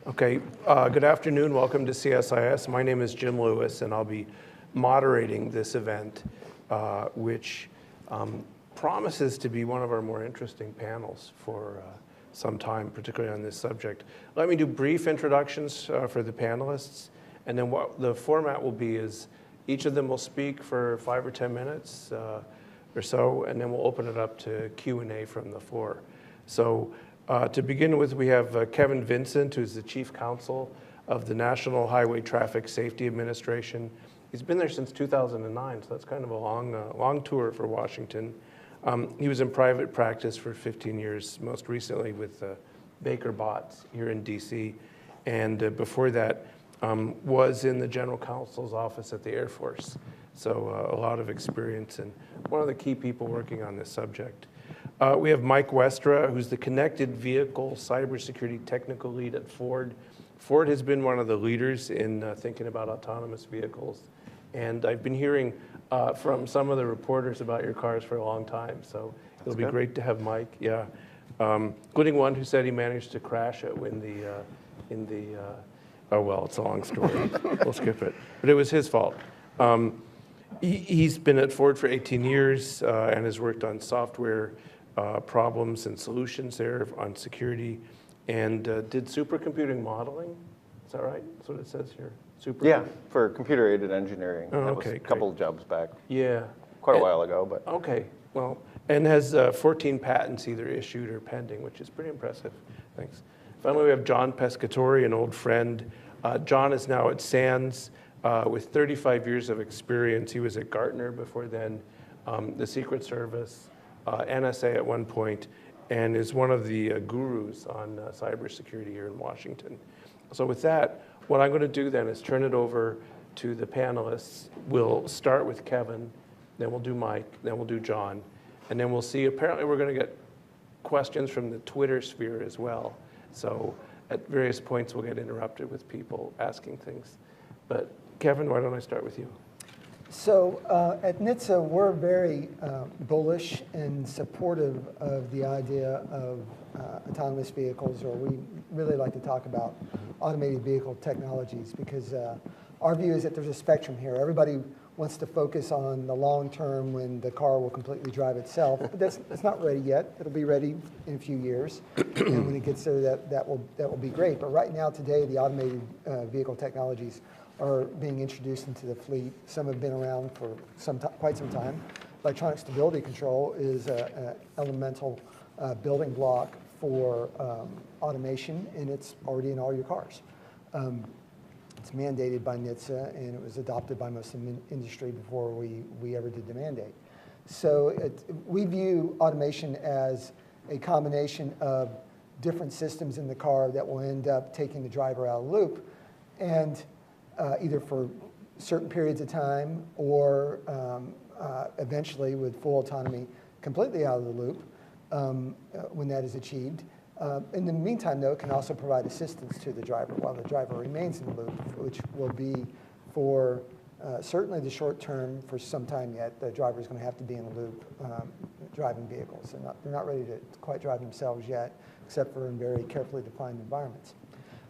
Okay, good afternoon. Welcome to CSIS. My name is Jim Lewis, and I'll be moderating this event, which promises to be one of our more interesting panels for some time, particularly on this subject. Let me do brief introductions for the panelists, and then what the format will be is each of them will speak for 5 or 10 minutes or so, and then we'll open it up to Q&A from the floor. So to begin with, we have Kevin Vincent, who's the Chief Counsel of the National Highway Traffic Safety Administration. He's been there since 2009, so that's kind of a long tour for Washington. He was in private practice for 15 years, most recently with Baker Botts here in DC, and before that was in the General Counsel's office at the Air Force. So a lot of experience and one of the key people working on this subject. We have Mike Westra, who's the Connected Vehicle Cybersecurity Technical Lead at Ford. Ford has been one of the leaders in thinking about autonomous vehicles. And I've been hearing from some of the reporters about your cars for a long time, so it'll be great to have Mike, yeah. Including one who said he managed to crash it oh well, it's a long story. We'll skip it. But it was his fault. He's been at Ford for 18 years and has worked on software problems and solutions there on security, and did supercomputing modeling. Is that right? That's what it says here. Yeah, for computer-aided engineering. Oh, that okay, was a couple of jobs back. Yeah. Quite a while ago, but. Okay, well, and has 14 patents either issued or pending, which is pretty impressive. Thanks. Finally, we have John Pescatori, an old friend. John is now at SANS with 35 years of experience. He was at Gartner before then, the Secret Service, NSA at one point, and is one of the gurus on cybersecurity here in Washington. So with that, what I'm going to do then is turn it over to the panelists. We'll start with Kevin, then we'll do Mike, then we'll do John, and then we'll see. Apparently we're going to get questions from the Twitter sphere as well. So at various points we'll get interrupted with people asking things. But Kevin, why don't I start with you? So at NHTSA, we're very bullish and supportive of the idea of autonomous vehicles, or we really like to talk about automated vehicle technologies, because our view is that there's a spectrum here. Everybody wants to focus on the long term when the car will completely drive itself, but it's not ready yet. It'll be ready in a few years, and when it gets there, that will be great. But right now, today, the automated vehicle technologies are being introduced into the fleet. Some have been around for quite some time. Electronic stability control is an elemental building block for automation, and it's already in all your cars. It's mandated by NHTSA, and it was adopted by most of the industry before we ever did the mandate. So we view automation as a combination of different systems in the car that will end up taking the driver out of the loop, and either for certain periods of time or eventually with full autonomy completely out of the loop when that is achieved. In the meantime, though, it can also provide assistance to the driver while the driver remains in the loop, which will be for certainly the short term for some time yet. The driver is going to have to be in the loop driving vehicles. They're not ready to quite drive themselves yet, except for in very carefully defined environments.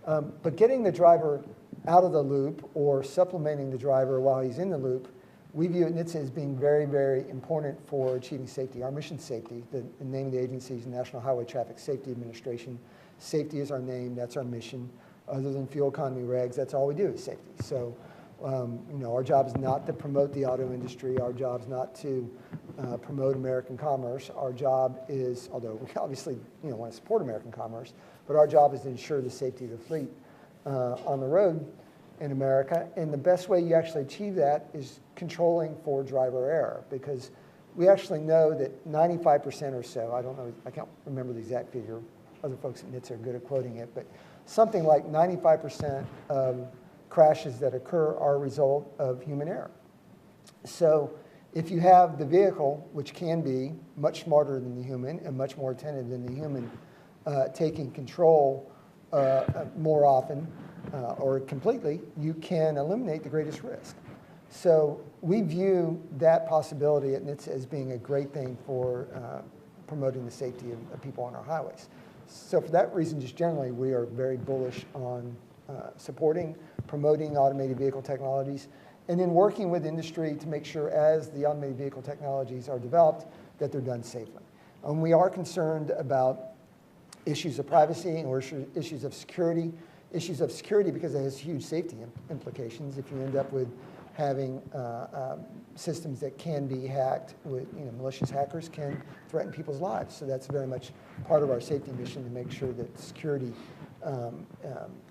But getting the driver out of the loop or supplementing the driver while he's in the loop, we view at NHTSA as being very, very important for achieving safety. Our mission safety, the name of the agency is National Highway Traffic Safety Administration. Safety is our name, that's our mission. Other than fuel economy regs, that's all we do is safety. So, our job is not to promote the auto industry. Our job is not to promote American commerce. Our job is, although we obviously want to support American commerce, but our job is to ensure the safety of the fleet on the road in America. And the best way you actually achieve that is controlling for driver error, because we actually know that 95% or so, I don't know, I can't remember the exact figure, other folks at NHTSA are good at quoting it, but something like 95% of crashes that occur are a result of human error. So if you have the vehicle, which can be much smarter than the human and much more attentive than the human, taking control more often or completely, you can eliminate the greatest risk. So we view that possibility at NHTSA as being a great thing for promoting the safety of people on our highways. So for that reason, just generally, we are very bullish on supporting, promoting automated vehicle technologies, and then working with industry to make sure as the automated vehicle technologies are developed, that they're done safely. And we are concerned about issues of privacy or issues of security. Issues of security because it has huge safety implications if you end up with having systems that can be hacked with, malicious hackers can threaten people's lives. So that's very much part of our safety mission to make sure that security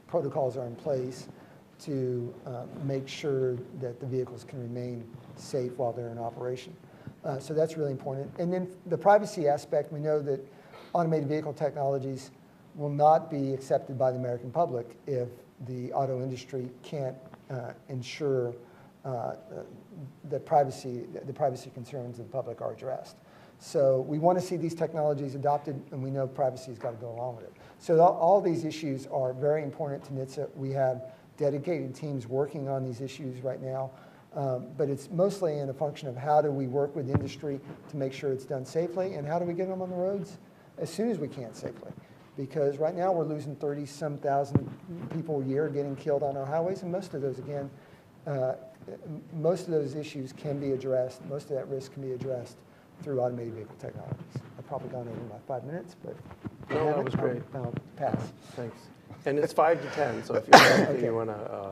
protocols are in place to make sure that the vehicles can remain safe while they're in operation. So that's really important. And then the privacy aspect, we know that automated vehicle technologies will not be accepted by the American public if the auto industry can't ensure that the privacy concerns of the public are addressed. So we want to see these technologies adopted, and we know privacy has got to go along with it. So all these issues are very important to NHTSA. We have dedicated teams working on these issues right now, but it's mostly in a function of how do we work with industry to make sure it's done safely, and how do we get them on the roads as soon as we can safely. Because right now we're losing 30-some thousand people a year getting killed on our highways, and most of those, again, most of those issues can be addressed, most of that risk can be addressed through automated vehicle technologies. I've probably gone over my 5 minutes, but No, that was great. I'll pass. Thanks. And it's 5 to 10, so if you have anything you want to...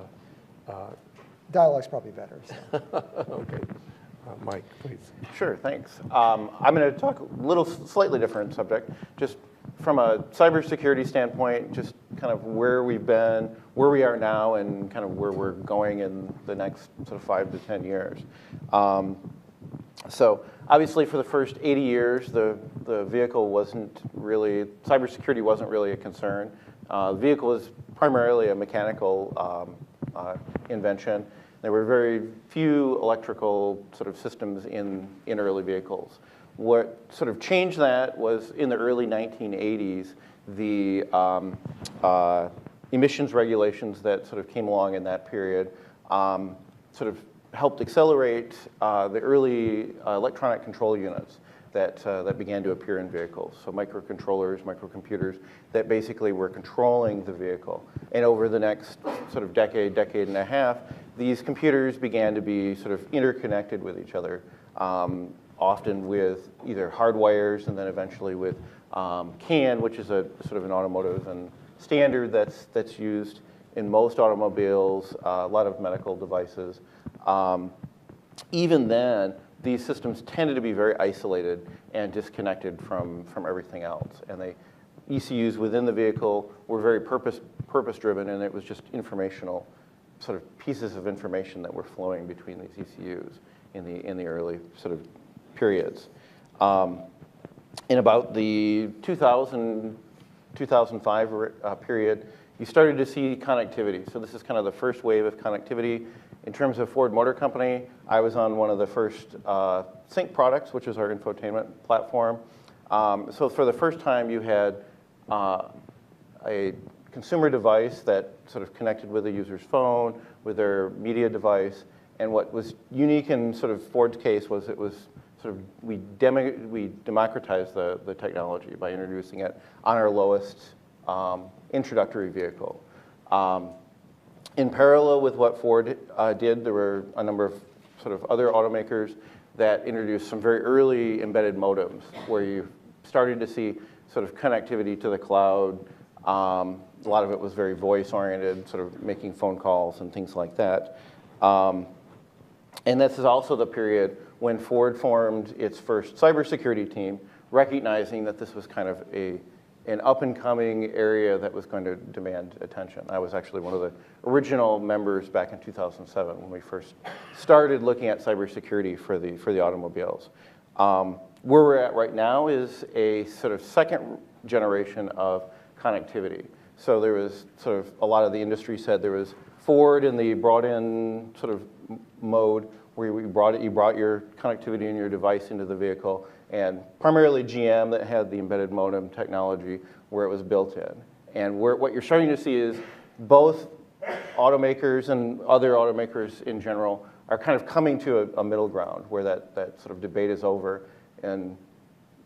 Dialogue's probably better. So. Okay. Mike, please. Sure, thanks. I'm going to talk a little slightly different subject, just from a cybersecurity standpoint, just kind of where we've been, where we are now, and kind of where we're going in the next sort of 5 to 10 years. So obviously for the first 80 years, the vehicle wasn't really, cybersecurity wasn't really a concern. The vehicle was primarily a mechanical invention. There were very few electrical sort of systems in early vehicles. What sort of changed that was in the early 1980s, the emissions regulations that sort of came along in that period sort of helped accelerate the early electronic control units that began to appear in vehicles. So microcontrollers, microcomputers that basically were controlling the vehicle. And over the next sort of decade and a half, these computers began to be sort of interconnected with each other, often with either hard wires and then eventually with CAN, which is a sort of an automotive and standard that's used in most automobiles, a lot of medical devices. Even then, these systems tended to be very isolated and disconnected from everything else. And the ECUs within the vehicle were very purpose-driven, and it was just informational, sort of pieces of information that were flowing between these ECUs in the early sort of periods. In about the 2005 period, you started to see connectivity. So this is kind of the first wave of connectivity. In terms of Ford Motor Company, I was on one of the first Sync products, which is our infotainment platform. So for the first time, you had a consumer device that sort of connected with a user's phone, with their media device. And what was unique in sort of Ford's case was it was sort of, we democratized the technology by introducing it on our lowest introductory vehicle. In parallel with what Ford did, there were a number of sort of other automakers that introduced some very early embedded modems where you started to see sort of connectivity to the cloud. A lot of it was very voice-oriented, sort of making phone calls and things like that. And this is also the period when Ford formed its first cybersecurity team, recognizing that this was kind of an up-and-coming area that was going to demand attention. I was actually one of the original members back in 2007 when we first started looking at cybersecurity for the automobiles. Where we're at right now is a sort of second generation of connectivity. So there was sort of, a lot of the industry said there was Ford in the brought-in sort of mode where you brought your connectivity and your device into the vehicle, and primarily GM that had the embedded modem technology where it was built in. And what you're starting to see is both automakers and other automakers in general are kind of coming to a middle ground where that sort of debate is over, and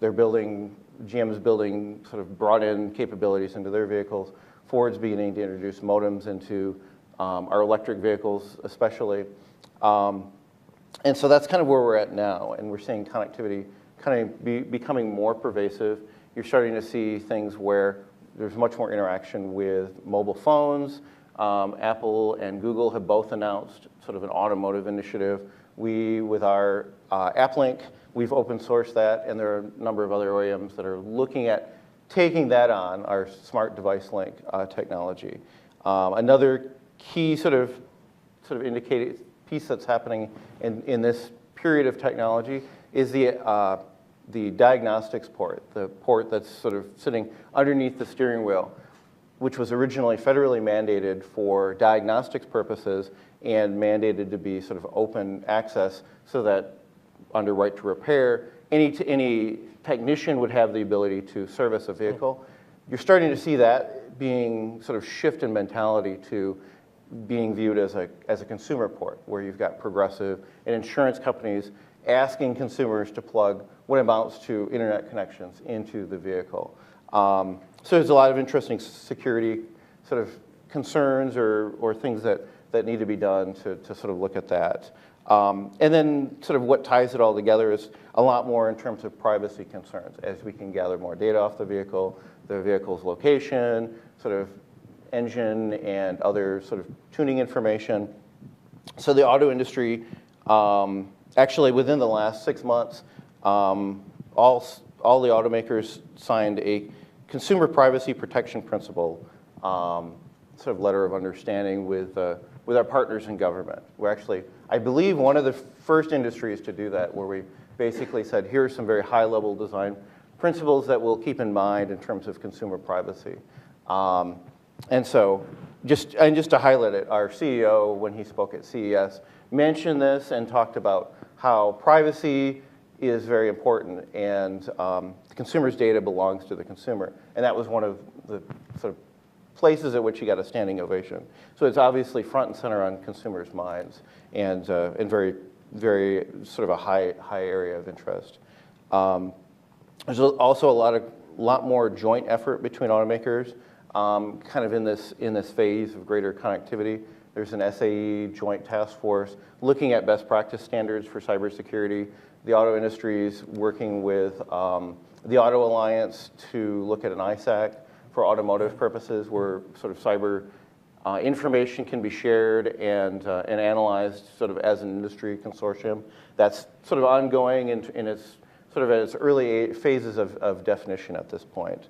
GM's building sort of brought in capabilities into their vehicles. Ford's beginning to introduce modems into our electric vehicles especially. And so that's kind of where we're at now, and we're seeing connectivity kind of becoming more pervasive. You're starting to see things where there's much more interaction with mobile phones. Apple and Google have both announced sort of an automotive initiative. We, with our AppLink, we've open sourced that, and there are a number of other OEMs that are looking at taking that on, our smart device link technology. Another key sort of indicated piece that's happening in this period of technology is the diagnostics port, the port that's sort of sitting underneath the steering wheel, which was originally federally mandated for diagnostics purposes and mandated to be sort of open access so that under right to repair, any technician would have the ability to service a vehicle. You're starting to see that being sort of shift in mentality to being viewed as a consumer port, where you've got Progressive and insurance companies asking consumers to plug what amounts to internet connections into the vehicle. So there's a lot of interesting security sort of concerns or things that need to be done to sort of look at that. And then sort of what ties it all together is a lot more in terms of privacy concerns, as we can gather more data off the vehicle's location, sort of engine and other sort of tuning information. So the auto industry, actually within the last 6 months, all the automakers signed a consumer privacy protection principle sort of letter of understanding with our partners in government. We're actually, I believe, one of the first industries to do that, where we basically said, here are some very high-level design principles that we'll keep in mind in terms of consumer privacy. And so, just to highlight it, our CEO, when he spoke at CES, mentioned this and talked about how privacy is very important, and the consumer's data belongs to the consumer. And that was one of the sort of places at which he got a standing ovation. So it's obviously front and center on consumers' minds, and very, very sort of a high area of interest. There's also a lot more joint effort between automakers, kind of in this phase of greater connectivity. There's an SAE joint task force looking at best practice standards for cybersecurity. The auto industry is working with the Auto Alliance to look at an ISAC for automotive purposes, where sort of cyber information can be shared and analyzed sort of as an industry consortium. That's sort of ongoing in its sort of at its early phases of definition at this point.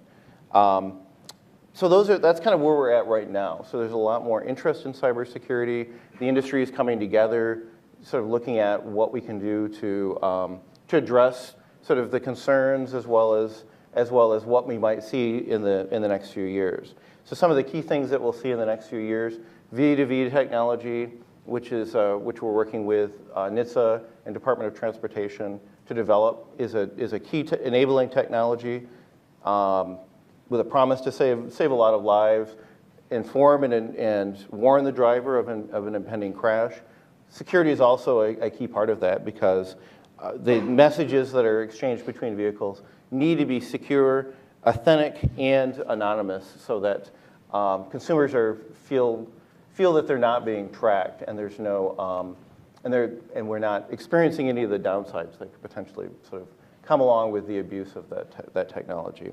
So that's kind of where we're at right now. So there's a lot more interest in cybersecurity. The industry is coming together, sort of looking at what we can do to address sort of the concerns as well as what we might see in the next few years. So some of the key things that we'll see in the next few years: V2V technology, which we're working with NHTSA and Department of Transportation to develop, is a key enabling technology with a promise to save a lot of lives, inform and warn the driver of an impending crash. Security is also a key part of that, because the messages that are exchanged between vehicles need to be secure, authentic, and anonymous, so that consumers feel that they're not being tracked, and there's no and we're not experiencing any of the downsides that could potentially sort of come along with the abuse of that technology.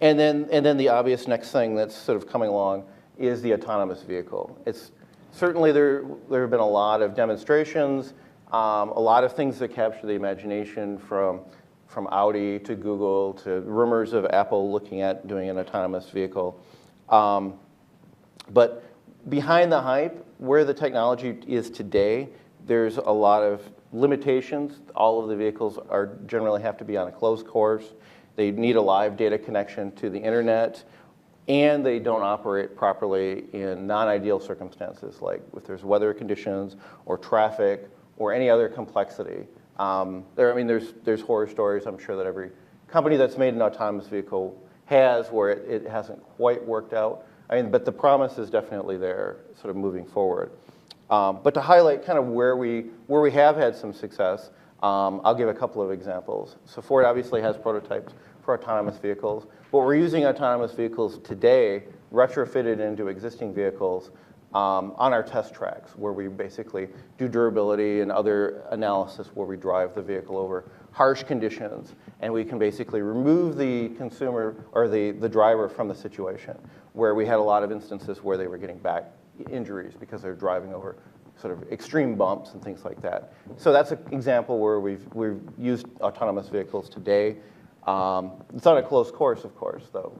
And then the obvious next thing that's sort of coming along is the autonomous vehicle. It's certainly there have been a lot of demonstrations, a lot of things that capture the imagination, from Audi to Google to rumors of Apple looking at doing an autonomous vehicle. But behind the hype, where the technology is today, there's a lot of limitations. All of the vehicles generally have to be on a closed course. They need a live data connection to the internet, and they don't operate properly in non-ideal circumstances, like if there's weather conditions or traffic or any other complexity. There's horror stories, I'm sure, that every company that's made an autonomous vehicle has, where it hasn't quite worked out. But the promise is definitely there, sort of moving forward. But to highlight kind of where we have had some success, I'll give a couple of examples. So Ford obviously has prototypes for autonomous vehicles, but we're using autonomous vehicles today retrofitted into existing vehicles on our test tracks, where we basically do durability and other analysis where we drive the vehicle over harsh conditions, and we can basically remove the consumer or the driver from the situation, where we had a lot of instances where they were getting back injuries because they're driving over sort of extreme bumps and things like that. So that's an example where we've used autonomous vehicles today. It's on a close course, of course, though.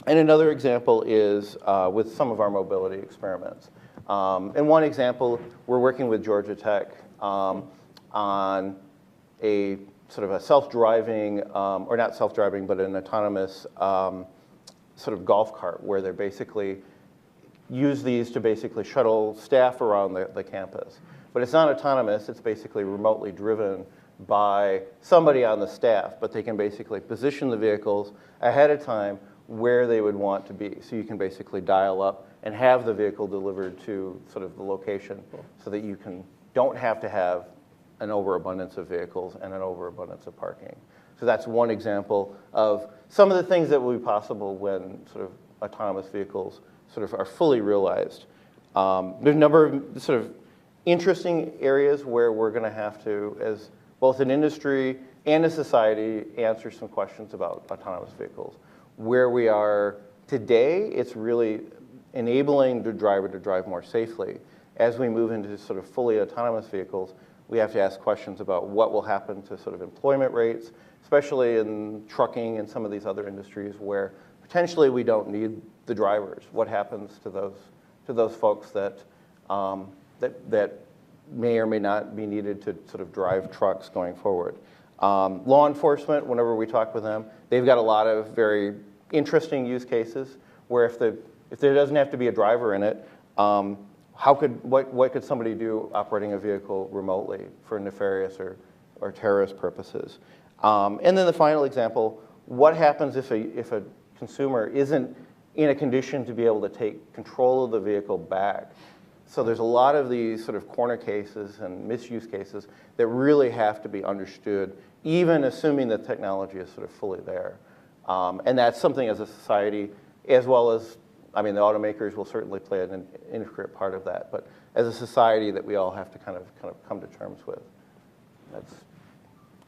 And another example is with some of our mobility experiments. And one example, we're working with Georgia Tech on a sort of a self-driving, or not self-driving, but an autonomous sort of golf cart, where they're basically use these to basically shuttle staff around the campus. But it's not autonomous, it's basically remotely driven by somebody on the staff, but they can basically position the vehicles ahead of time where they would want to be. So you can basically dial up and have the vehicle delivered to sort of the location so that you don't have to have an overabundance of vehicles and an overabundance of parking. So that's one example of some of the things that will be possible when sort of autonomous vehicles sort of are fully realized. There's a number of sort of interesting areas where we're going to have to, as both an industry and a society, answer some questions about autonomous vehicles. Where we are today, it's really enabling the driver to drive more safely. As we move into sort of fully autonomous vehicles, we have to ask questions about what will happen to sort of employment rates, especially in trucking and some of these other industries where potentially we don't need the drivers. What happens to those folks that may or may not be needed to sort of drive trucks going forward? Law enforcement, whenever we talk with them, they've got a lot of very interesting use cases where if there doesn't have to be a driver in it, what could somebody do operating a vehicle remotely for nefarious or terrorist purposes? And then the final example, what happens if a consumer isn't in a condition to be able to take control of the vehicle back? So there's a lot of these sort of corner cases and misuse cases that really have to be understood, even assuming that technology is sort of fully there. And that's something as a society, as well as, I mean, the automakers will certainly play an intricate part of that, but as a society that we all have to kind of come to terms with. That's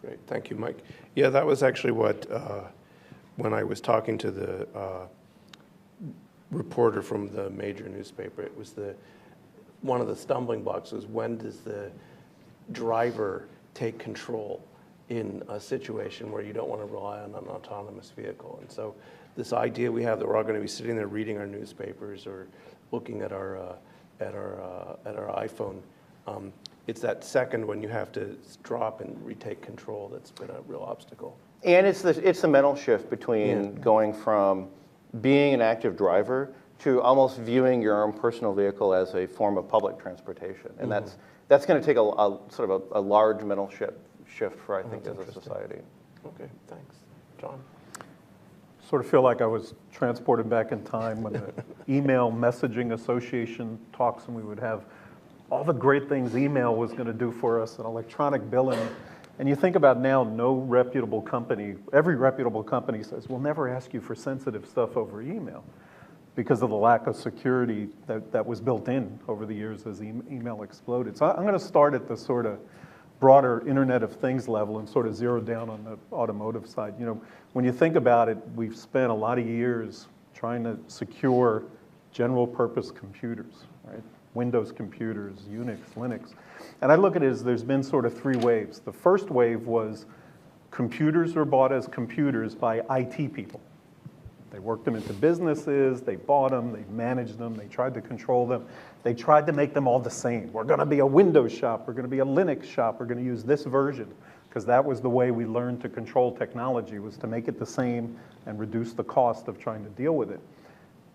great. Thank you, Mike. Yeah, that was actually what, when I was talking to the reporter from the major newspaper, it was one of the stumbling blocks was, when does the driver take control in a situation where you don't want to rely on an autonomous vehicle? And so this idea we have that we're all going to be sitting there reading our newspapers or looking at our iPhone, it's that second when you have to drop and retake control that's been a real obstacle. And it's the mental shift between going from being an active driver to almost viewing your own personal vehicle as a form of public transportation. And that's going to take a sort of a large mental shift for, I think, as a society. Okay, thanks. John? Sort of feel like I was transported back in time when the email messaging association talks, and we would have all the great things email was going to do for us and electronic billing. And you think about now, no reputable company, every reputable company says, we'll never ask you for sensitive stuff over email because of the lack of security that was built in over the years as email exploded. So I'm going to start at the sort of broader Internet of Things level and sort of zero down on the automotive side. You know, when you think about it, we've spent a lot of years trying to secure general purpose computers, right? Windows computers, Unix, Linux. And I look at it as there's been sort of three waves. The first wave was computers were bought as computers by IT people. They worked them into businesses, they bought them, they managed them, they tried to control them. They tried to make them all the same. We're going to be a Windows shop, we're going to be a Linux shop, we're going to use this version, because that was the way we learned to control technology, was to make it the same and reduce the cost of trying to deal with it.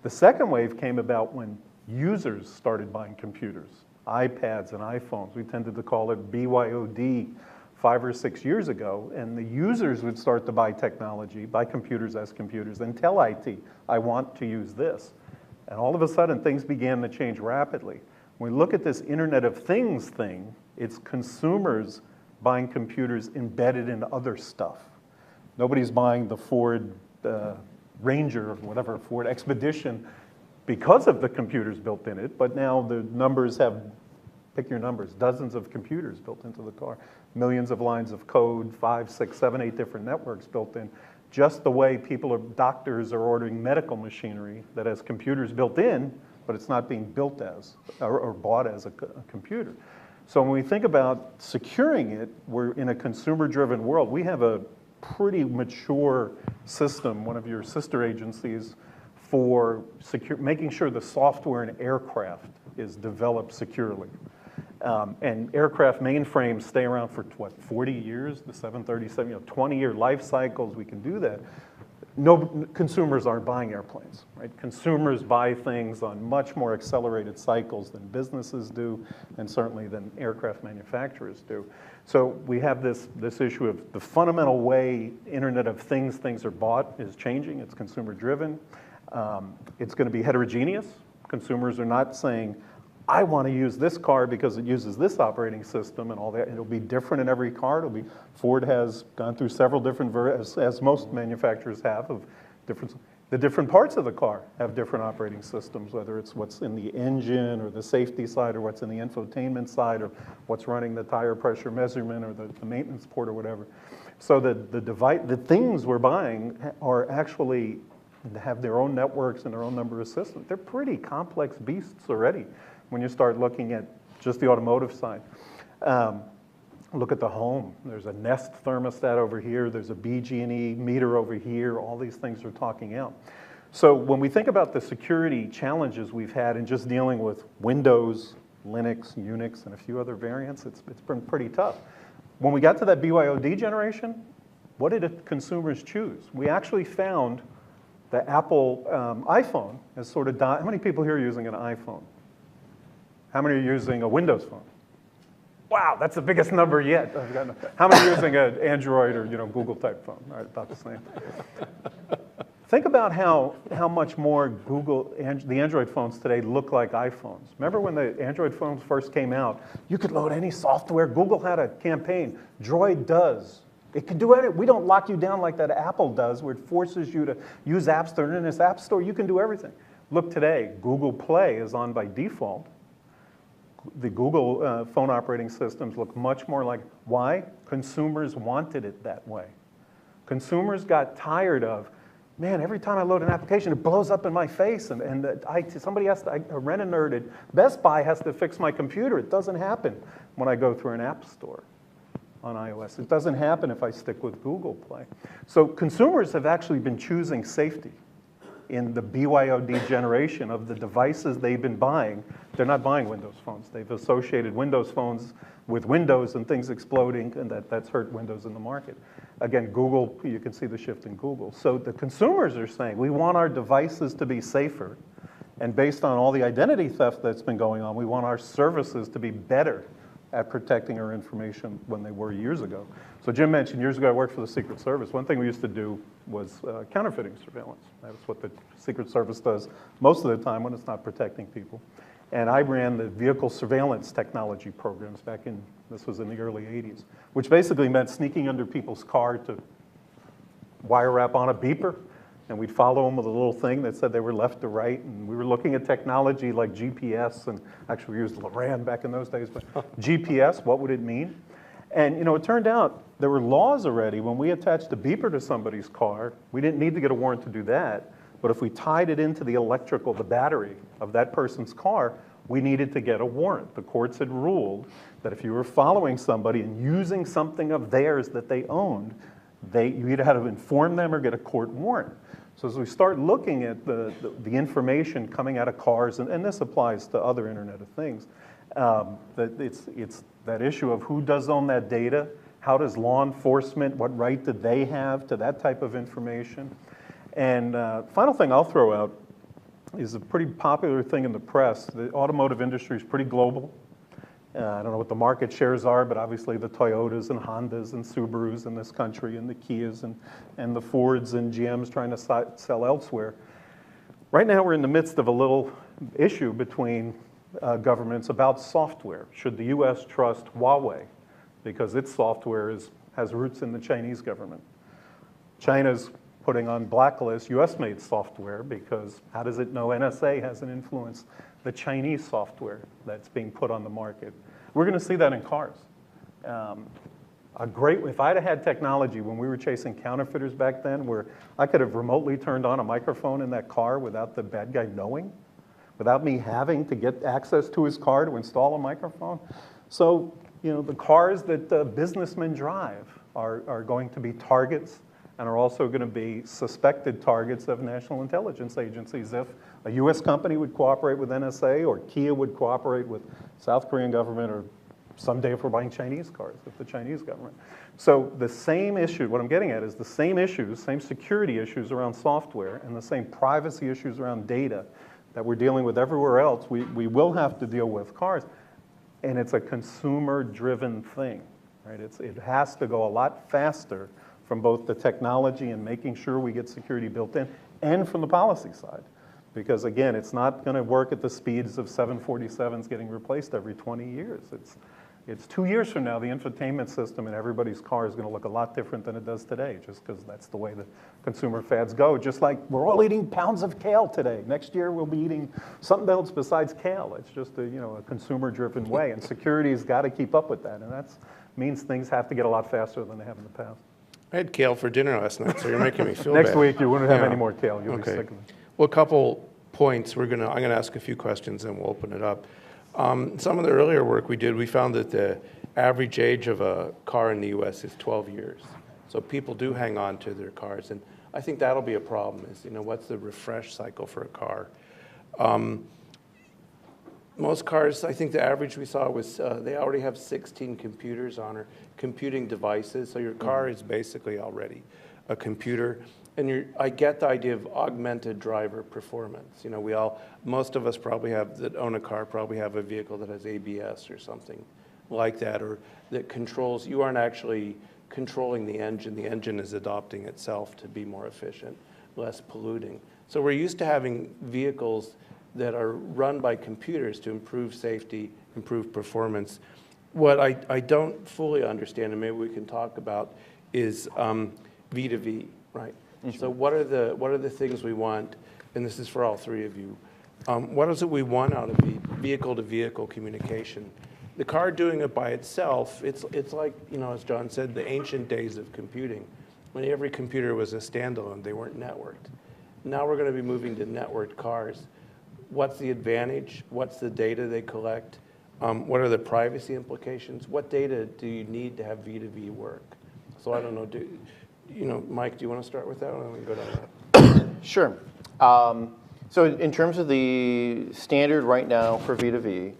The second wave came about when users started buying computers, iPads and iPhones. We tended to call it BYOD 5 or 6 years ago, and the users would start to buy technology, buy computers as computers, and tell IT, I want to use this. And all of a sudden, things began to change rapidly. When we look at this Internet of Things thing, it's consumers buying computers embedded in other stuff. Nobody's buying the Ford Ranger or whatever, Ford Expedition, because of the computers built in it, but now the numbers have, pick your numbers, dozens of computers built into the car, millions of lines of code, 5, 6, 7, 8 different networks built in. Just the way doctors are ordering medical machinery that has computers built in, but it's not being built as, or bought as a computer. So when we think about securing it, we're in a consumer-driven world. We have a pretty mature system, one of your sister agencies, for making sure the software in aircraft is developed securely. And aircraft mainframes stay around for, what, 40 years? The 737, 20-year life cycles, we can do that. No, consumers aren't buying airplanes, right? Consumers buy things on much more accelerated cycles than businesses do, and certainly than aircraft manufacturers do. So we have this issue of the fundamental way Internet of things are bought is changing. It's consumer driven. It's going to be heterogeneous. Consumers are not saying, I want to use this car because it uses this operating system and all that. It'll be different in every car. Ford has gone through several different, as most manufacturers have, of the different parts of the car have different operating systems, whether it's what's in the engine or the safety side or what's in the infotainment side or what's running the tire pressure measurement or the maintenance port or whatever. So the things we're buying are actually have their own networks and their own number of systems. They're pretty complex beasts already when you start looking at just the automotive side. Look at the home. There's a Nest thermostat over here. There's a BG&E meter over here. All these things are talking out. So when we think about the security challenges we've had in just dealing with Windows, Linux, Unix, and a few other variants, it's been pretty tough. When we got to that BYOD generation, what did consumers choose? We actually found the Apple iPhone has sort of died. How many people here are using an iPhone? How many are using a Windows phone? Wow, that's the biggest number yet. How many are using an Android or Google type phone? All right, about the same. Think about how much more the Android phones today look like iPhones. Remember when the Android phones first came out, you could load any software. Google had a campaign. Droid does. It can do anything. We don't lock you down like that Apple does, where it forces you to use apps that are in this app store. You can do everything. Look today, Google Play is on by default. The Google phone operating systems look much more like, why? Consumers wanted it that way. Consumers got tired of, man, every time I load an application, it blows up in my face, and somebody has to, a rent-a-nerd at Best Buy has to fix my computer. It doesn't happen when I go through an app store on iOS. It doesn't happen if I stick with Google Play. So consumers have actually been choosing safety in the BYOD generation of the devices they've been buying. They're not buying Windows phones. They've associated Windows phones with Windows and things exploding, and that's hurt Windows in the market. Again, Google, you can see the shift in Google. So the consumers are saying, we want our devices to be safer, and based on all the identity theft that's been going on, we want our services to be better at protecting our information when they were years ago. So Jim mentioned years ago I worked for the Secret Service. One thing we used to do was counterfeiting surveillance. That's what the Secret Service does most of the time when it's not protecting people. And I ran the vehicle surveillance technology programs back in, this was in the early 80s, which basically meant sneaking under people's car to wire wrap on a beeper, and we'd follow them with a little thing that said they were left to right, and we were looking at technology like GPS, and actually we used Loran back in those days, but GPS, what would it mean? And it turned out there were laws already. When we attached a beeper to somebody's car, we didn't need to get a warrant to do that, but if we tied it into the the battery of that person's car, we needed to get a warrant. The courts had ruled that if you were following somebody and using something of theirs that they owned, you either had to inform them or get a court warrant. So as we start looking at the information coming out of cars, and this applies to other Internet of Things, it's that issue of who does own that data, how does law enforcement, what right do they have to that type of information? And final thing I'll throw out is a pretty popular thing in the press. The automotive industry is pretty global. I don't know what the market shares are, but obviously the Toyotas and Hondas and Subarus in this country and the Kias and the Fords and GMs trying to sell elsewhere. Right now we're in the midst of a little issue between governments about software. Should the US trust Huawei because its software has roots in the Chinese government. China's putting on blacklist US-made software because how does it know NSA hasn't influenced the Chinese software that's being put on the market? We're going to see that in cars. If I'd have had technology when we were chasing counterfeiters back then, where I could have remotely turned on a microphone in that car without the bad guy knowing, without me having to get access to his car to install a microphone. So, the cars that businessmen drive are going to be targets and are also going to be suspected targets of national intelligence agencies. If a US company would cooperate with NSA, or Kia would cooperate with South Korean government, or someday if we're buying Chinese cars with the Chinese government. So the same issue, what I'm getting at is the same issues, same security issues around software and the same privacy issues around data that we're dealing with everywhere else, we will have to deal with cars. And it's a consumer-driven thing, right? It has to go a lot faster from both the technology and making sure we get security built in, and from the policy side. Because again, it's not going to work at the speeds of 747s getting replaced every 20 years. It's 2 years from now, the infotainment system in everybody's car is going to look a lot different than it does today, just because that's the way the consumer fads go. Just like we're all eating pounds of kale today. Next year, we'll be eating something else besides kale. It's just a consumer-driven way, and security's got to keep up with that, and that means things have to get a lot faster than they have in the past. I had kale for dinner last night, so you're making me feel Next bad. week, you wouldn't have Yeah. any more kale. You'll be Okay. sick of it. Well, a couple points. I'm going to ask a few questions, and we'll open it up. Some of the earlier work we did, we found that the average age of a car in the U.S. is 12 years. So people do hang on to their cars, and I think that'll be a problem. Is what's the refresh cycle for a car? Most cars, I think the average we saw was they already have 16 computers on, or computing devices. So your car is basically already a computer. And I get the idea of augmented driver performance. Most of us that own a car probably have a vehicle that has ABS or something like that, or that controls. You aren't actually controlling the engine. The engine is adopting itself to be more efficient, less polluting. So we're used to having vehicles that are run by computers to improve safety, improve performance. What I don't fully understand, and maybe we can talk about, is V2V, right? Mm-hmm. So what are the things we want, and this is for all three of you, what is it we want out of vehicle-to-vehicle communication? The car doing it by itself, it's like, as John said, the ancient days of computing, when every computer was a standalone, they weren't networked. Now we're going to be moving to networked cars. What's the advantage? What's the data they collect? What are the privacy implications? What data do you need to have V2V work? So I don't know, Mike, do you want to start with that, or we can go down that? Sure. So in terms of the standard right now for V2V,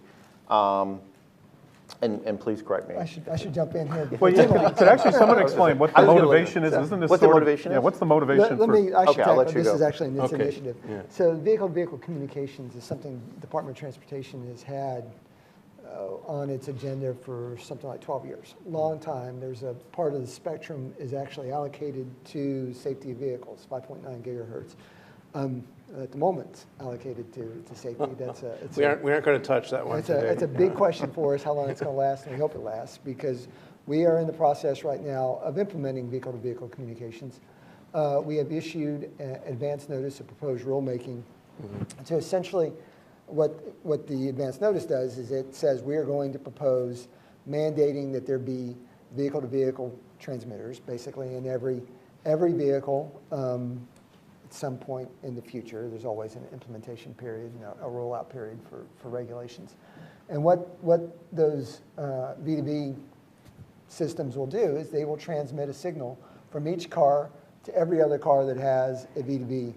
and please correct me. I should jump in here. Well, could actually someone explain what the motivation is? Isn't this what the motivation is? Yeah, what's the motivation Let me, I should Okay, I'll tackle, let you this go. is actually an NHTSA Okay. initiative. Yeah. So vehicle-to-vehicle communications is something the Department of Transportation has had on its agenda for something like 12 years. Long time. There's a part of the spectrum is actually allocated to safety of vehicles, 5.9 gigahertz. At the moment, allocated to safety. We aren't going to touch that one today. It's a big question for us, how long it's going to last, and we hope it lasts, because we are in the process right now of implementing vehicle-to-vehicle communications. We have issued an advance notice of proposed rulemaking. So essentially, what the advance notice does is it says we are going to propose mandating that there be vehicle-to-vehicle transmitters, basically in every vehicle. At some point in the future, there's always an implementation period, a rollout period for regulations. And what those V2V systems will do is they will transmit a signal from each car to every other car that has a V2V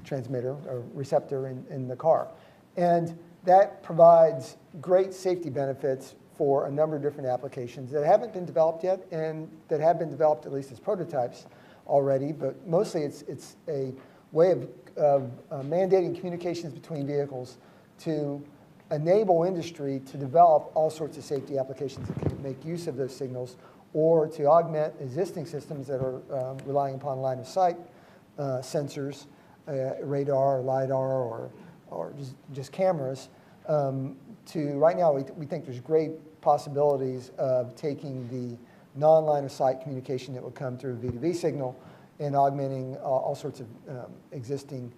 transmitter or receptor in the car. And that provides great safety benefits for a number of different applications that haven't been developed yet, and that have been developed at least as prototypes already, but mostly it's a way of mandating communications between vehicles to enable industry to develop all sorts of safety applications that can make use of those signals, or to augment existing systems that are relying upon line of sight sensors, radar or LiDAR or just cameras. Right now, we think there's great possibilities of taking the non-line of sight communication that would come through a V2V signal and augmenting all sorts of existing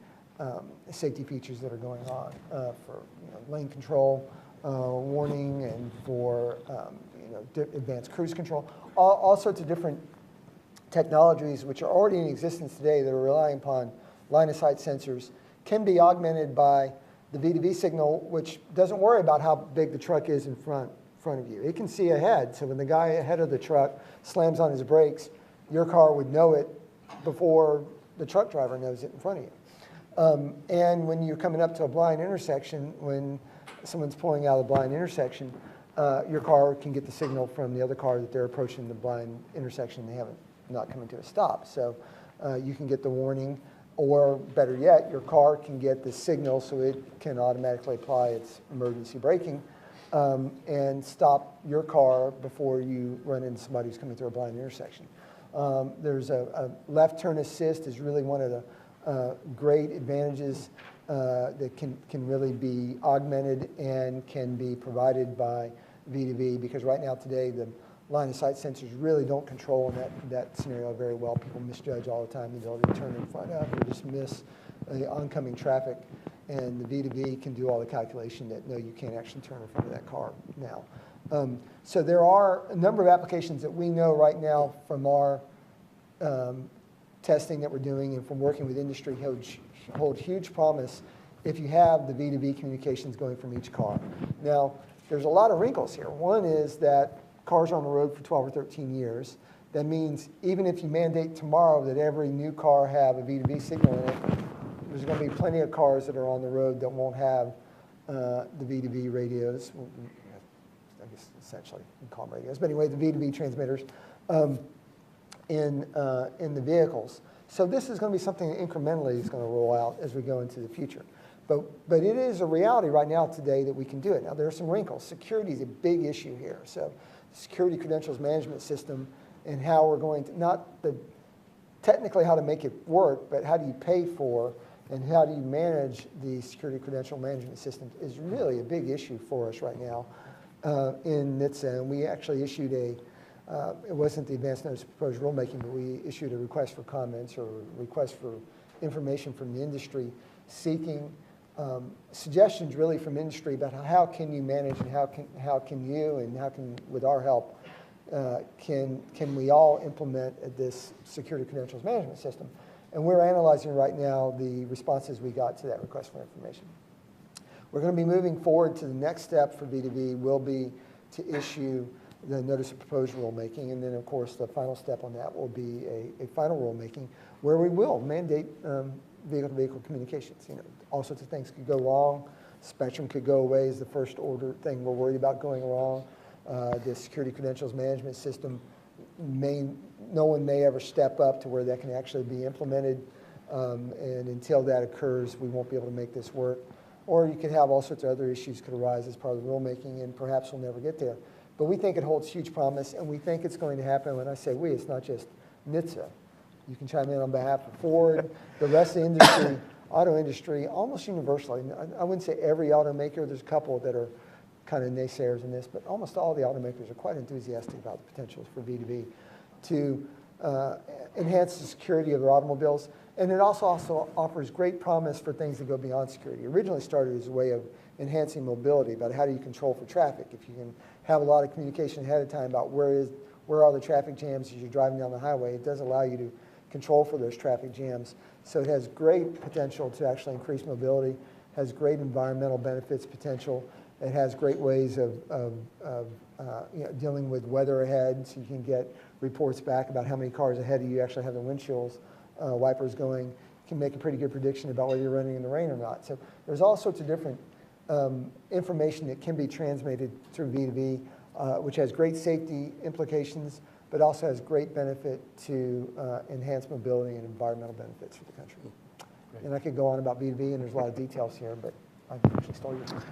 safety features that are going on for lane control, warning, and for advanced cruise control, all sorts of different technologies which are already in existence today that are relying upon line of sight sensors can be augmented by the V2V signal, which doesn't worry about how big the truck is in front of you. It can see ahead, so when the guy ahead of the truck slams on his brakes, your car would know it before the truck driver knows it in front of you. And when you're coming up to a blind intersection, when someone's pulling out of the blind intersection, your car can get the signal from the other car that they're approaching the blind intersection. They haven't not coming to a stop. So you can get the warning, or better yet, your car can get the signal so it can automatically apply its emergency braking and stop your car before you run into somebody who's coming through a blind intersection. There's a left turn assist is really one of the great advantages that can really be augmented and can be provided by V2V, because right now today the line of sight sensors really don't control that scenario very well. People misjudge all the time the ability to turn in front of or just miss the oncoming traffic, and the V2V can do all the calculation that no, you can't actually turn in front of that car now. So there are a number of applications that we know right now from our testing that we're doing and from working with industry hold huge promise if you have the V2V communications going from each car. Now, there's a lot of wrinkles here. One is that cars are on the road for 12 or 13 years. That means even if you mandate tomorrow that every new car have a V2V signal in it, there's going to be plenty of cars that are on the road that won't have the V2V radios. I guess essentially you can call them radios, but anyway, the V2V transmitters in the vehicles. So this is going to be something that incrementally is going to roll out as we go into the future. But it is a reality right now today that we can do it. Now, there are some wrinkles. Security is a big issue here. So security credentials management system and how we're going to, not the technically how to make it work, but how do you pay for and how do you manage the security credential management system is really a big issue for us right now in NHTSA. And we actually issued it wasn't the advanced notice of proposed rulemaking, but we issued a request for comments or request for information from the industry seeking suggestions really from industry about how can you manage and how can you and how can, with our help, can we all implement this security credentials management system. And we're analyzing right now the responses we got to that request for information. We're going to be moving forward to the next step for V2V will be to issue the notice of proposed rulemaking, and then of course the final step on that will be a final rulemaking where we will mandate vehicle-to-vehicle communications. All sorts of things could go wrong. Spectrum could go away is the first order thing we're worried about going wrong. The security credentials management system, no one may ever step up to where that can actually be implemented, and until that occurs, we won't be able to make this work. Or you could have all sorts of other issues could arise as part of the rulemaking, and perhaps we'll never get there. But we think it holds huge promise, and we think it's going to happen. When I say we, it's not just NHTSA. You can chime in on behalf of Ford, the rest of the industry, auto industry, almost universally. I wouldn't say every automaker. There's a couple that are kind of naysayers in this, but almost all the automakers are quite enthusiastic about the potentials for V2V to enhance the security of their automobiles. And it also offers great promise for things that go beyond security. It originally started as a way of enhancing mobility, about how do you control for traffic. If you can have a lot of communication ahead of time about where are the traffic jams as you're driving down the highway, it does allow you to control for those traffic jams. So it has great potential to actually increase mobility, has great environmental benefits potential. It has great ways of dealing with weather ahead, so you can get reports back about how many cars ahead of you actually have the windshields wipers going. You can make a pretty good prediction about whether you're running in the rain or not. So there's all sorts of different information that can be transmitted through V2V, which has great safety implications, but also has great benefit to enhance mobility and environmental benefits for the country. Great. And I could go on about V2V, and there's a lot of details here, but I actually stole your time.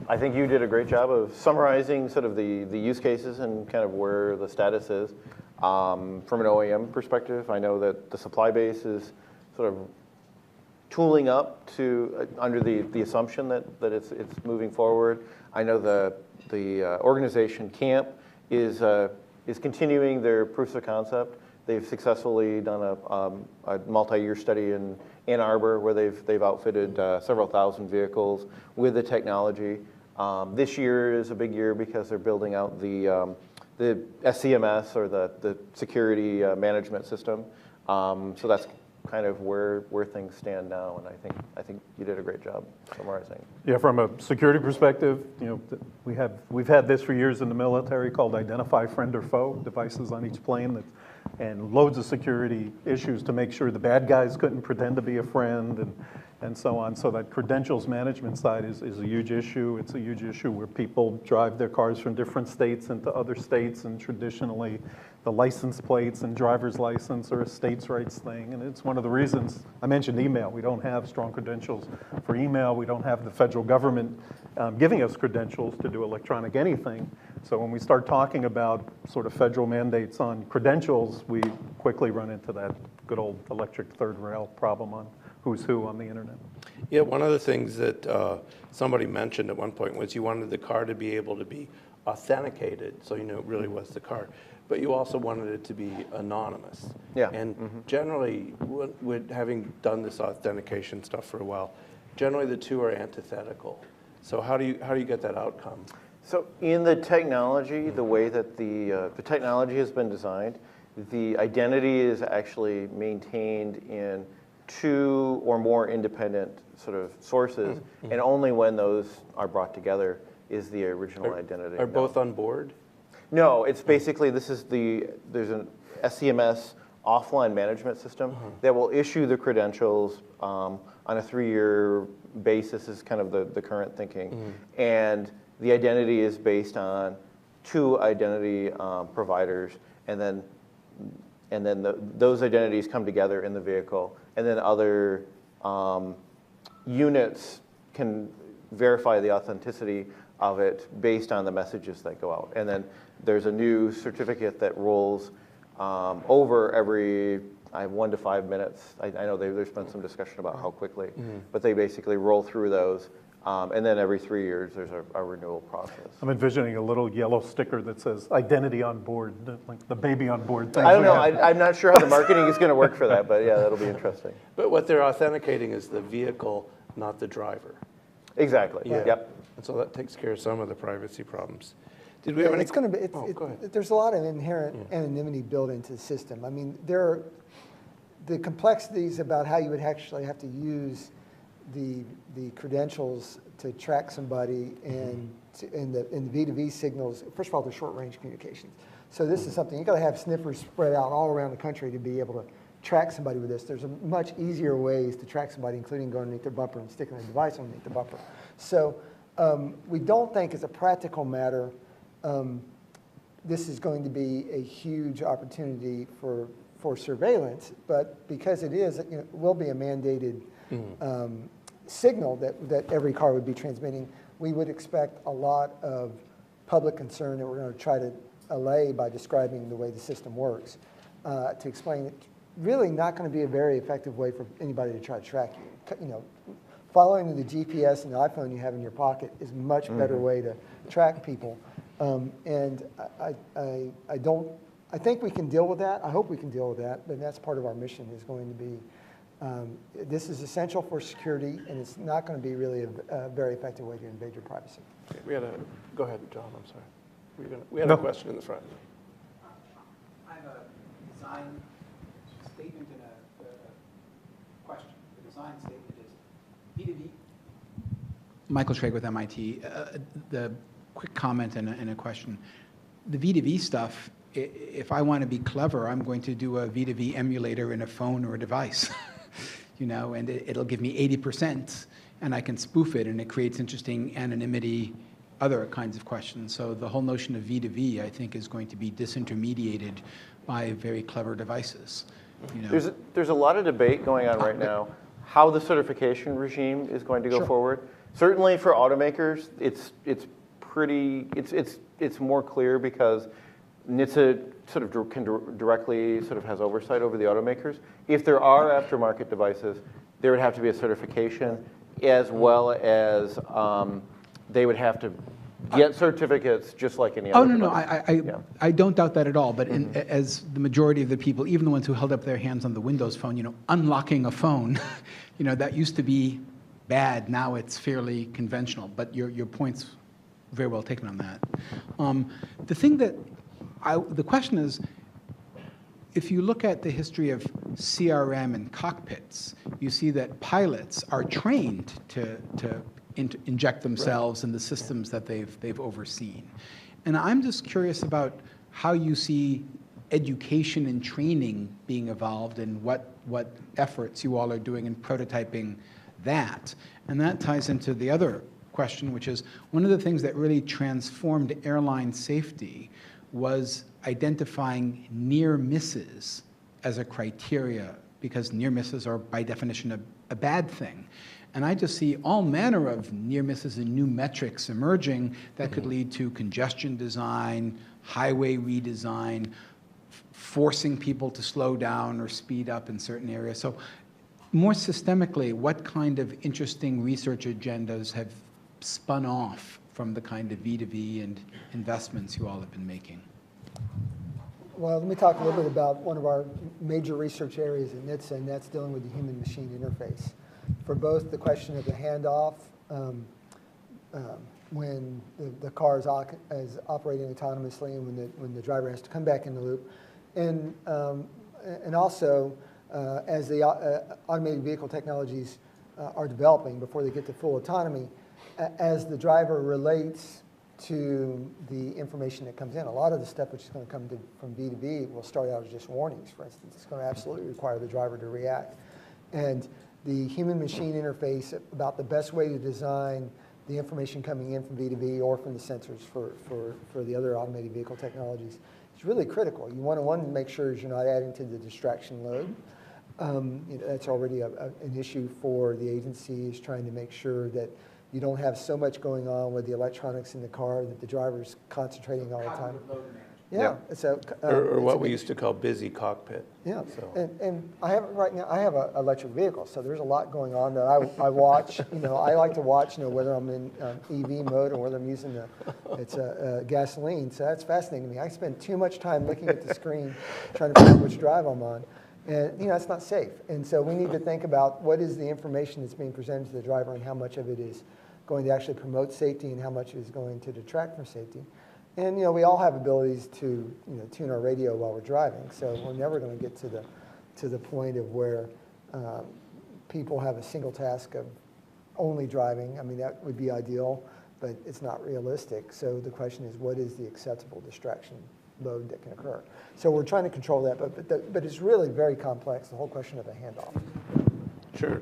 I think you did a great job of summarizing sort of the use cases and kind of where the status is. From an OEM perspective, I know that the supply base is sort of tooling up to under the assumption that it's moving forward. I know the organization CAMP is continuing their proofs of concept. They've successfully done a multi-year study in Ann Arbor where they've outfitted several thousand vehicles with the technology. This year is a big year because they're building out the SCMS, or the security management system. So that's kind of where things stand now, and I think you did a great job summarizing. Yeah, from a security perspective, we've had this for years in the military called identify friend or foe, devices on each plane, and loads of security issues to make sure the bad guys couldn't pretend to be a friend and so on. So that credentials management side is a huge issue. It's a huge issue where people drive their cars from different states into other states, and traditionally the license plates and driver's license are a states' rights thing. And it's one of the reasons I mentioned email. We don't have strong credentials for email. We don't have the federal government giving us credentials to do electronic anything. So when we start talking about sort of federal mandates on credentials, we quickly run into that good old electric third rail problem on who's who on the internet. Yeah, one of the things that somebody mentioned at one point was you wanted the car to be able to be authenticated, so you know it really was the car. But you also wanted it to be anonymous. Yeah. And generally, with having done this authentication stuff for a while, generally the two are antithetical. So how do you get that outcome? So in the technology, the way that the technology has been designed, the identity is actually maintained in two or more independent sort of sources, and only when those are brought together is the original identity. Are both on board? No, it's basically, there's an SCMS offline management system that will issue the credentials on a 3-year basis is kind of the current thinking. And the identity is based on 2 identity providers, and then those identities come together in the vehicle, and then other units can verify the authenticity of it based on the messages that go out. And then there's a new certificate that rolls over every 1 to 5 minutes. I know there's been some discussion about how quickly, but they basically roll through those. And then every 3 years, there's a renewal process. I'm envisioning a little yellow sticker that says identity on board, like the baby on board thing. I don't know. I'm not sure how the marketing is going to work for that, but yeah, that'll be interesting. But what they're authenticating is the vehicle, not the driver. Exactly. Yeah. Yep. And so that takes care of some of the privacy problems. Did we have any? It's going to be. Go ahead. There's a lot of inherent anonymity built into the system. I mean, there are the complexities about how you would actually have to use the credentials to track somebody and the V2V signals. First of all, they're short-range communications. So this is something you got to have sniffers spread out all around the country to be able to track somebody with this. There's a much easier ways to track somebody, including going underneath their bumper and sticking a device underneath the bumper. So we don't think, as a practical matter, this is going to be a huge opportunity for surveillance, but because it is, it will be a mandated signal that every car would be transmitting, we would expect a lot of public concern that we're going to try to allay by describing the way the system works, to explain it. Really not going to be a very effective way for anybody to try to track you. You know, following the GPS and the iPhone you have in your pocket is a much better way to track people. And I think we can deal with that. I hope we can deal with that, but that's part of our mission is going to be, this is essential for security, and it's not going to be really a very effective way to invade your privacy. Okay, go ahead, John, I'm sorry. We had a question in the front. I have a design statement and a question. The design statement is B2B. Michael Schrag with MIT. The quick comment and a question. The V2V stuff, if I want to be clever, I'm going to do a V2V emulator in a phone or a device, you know, and it'll give me 80%, and I can spoof it, and it creates interesting anonymity, other kinds of questions. So the whole notion of V2V, I think, is going to be disintermediated by very clever devices. You know? There's a lot of debate going on right now how the certification regime is going to go forward. Certainly for automakers, it's more clear because NHTSA sort of directly sort of has oversight over the automakers. If there are aftermarket devices, there would have to be a certification, as well as they would have to get certificates just like any other no, device. I don't doubt that at all. But as the majority of the people, even the ones who held up their hands on the Windows Phone, unlocking a phone, that used to be bad. Now it's fairly conventional. But your point's very well taken on that. The question is, if you look at the history of CRM and cockpits, you see that pilots are trained to inject themselves in the systems that they've overseen. And I'm just curious about how you see education and training being evolved and what efforts you all are doing in prototyping that. And that ties into the other question, which is one of the things that really transformed airline safety was identifying near misses as a criteria, because near misses are by definition a bad thing. And I just see all manner of near misses and new metrics emerging that could lead to congestion design, highway redesign, forcing people to slow down or speed up in certain areas. So more systemically, what kind of interesting research agendas have spun off from the kind of V2V and investments you all have been making? Well, let me talk a little bit about one of our major research areas at NHTSA, and that's dealing with the human-machine interface. For both the question of the handoff, when the car is operating autonomously and when the driver has to come back in the loop, and also as the automated vehicle technologies are developing before they get to full autonomy, as the driver relates to the information that comes in. A lot of the stuff which is going to come from B2B will start out as just warnings, for instance. It's going to absolutely require the driver to react. And the human-machine interface about the best way to design the information coming in from B2B or from the sensors for the other automated vehicle technologies is really critical. You want to make sure you're not adding to the distraction load. That's already an issue for the agencies, trying to make sure that you don't have so much going on with the electronics in the car that the driver's concentrating all the time. Yeah. So, or what we used to call busy cockpit. Yeah. So. And I have right now. I have an electric vehicle, so there's a lot going on that I watch. I like to watch. Whether I'm in EV mode or whether I'm using it's gasoline. So that's fascinating to me. I spend too much time looking at the screen, trying to figure out which drive I'm on. And it's not safe. And so we need to think about what is the information that's being presented to the driver and how much of it is going to actually promote safety and how much is going to detract from safety. And we all have abilities to tune our radio while we're driving. So we're never going to get to the point of where people have a single task of only driving. I mean, that would be ideal, but it's not realistic. So the question is, what is the acceptable distraction load that can occur? So we're trying to control that, but it's really very complex, the whole question of a handoff. Sure.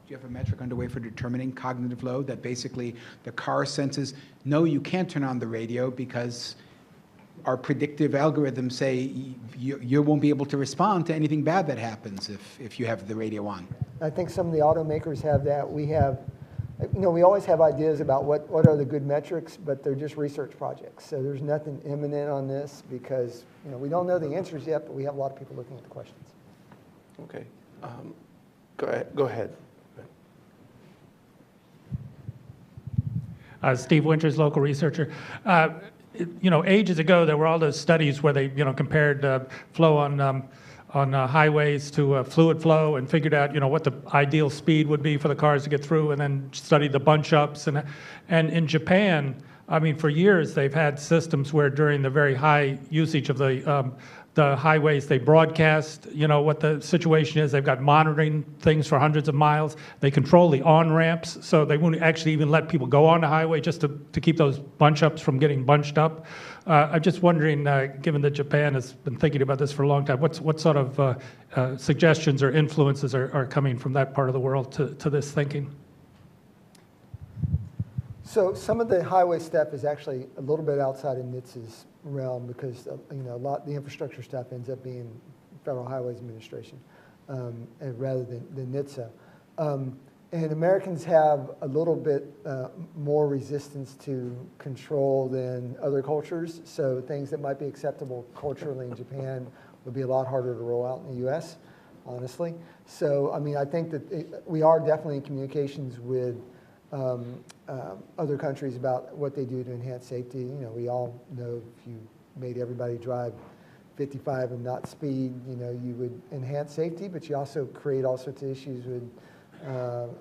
Do you have a metric underway for determining cognitive load, that basically the car senses, no, you can't turn on the radio because our predictive algorithms say you won't be able to respond to anything bad that happens if you have the radio on? I think some of the automakers have that. We have, we always have ideas about what are the good metrics, but they're just research projects. So there's nothing imminent on this because, we don't know the answers yet, but we have a lot of people looking at the questions. Okay. Go ahead. Steve Winters, local researcher. Ages ago, there were all those studies where they, compared flow on highways to fluid flow and figured out, what the ideal speed would be for the cars to get through, and then studied the bunch ups. And in Japan, for years they've had systems where during the very high usage of the highways, they broadcast, what the situation is. They've got monitoring things for hundreds of miles. They control the on-ramps, so they won't actually even let people go on the highway just to keep those bunch-ups from getting bunched up. I'm just wondering, given that Japan has been thinking about this for a long time, what sort of suggestions or influences are coming from that part of the world to this thinking? So some of the highway stuff is actually a little bit outside of NHTSA's realm because a lot the infrastructure stuff ends up being Federal Highways Administration rather than NHTSA. And Americans have a little bit more resistance to control than other cultures. So things that might be acceptable culturally in Japan would be a lot harder to roll out in the U.S. honestly. So, I mean, I think that we are definitely in communications with other countries about what they do to enhance safety. You know, we all know if you made everybody drive 55 and not speed, you know, you would enhance safety, but you also create all sorts of issues with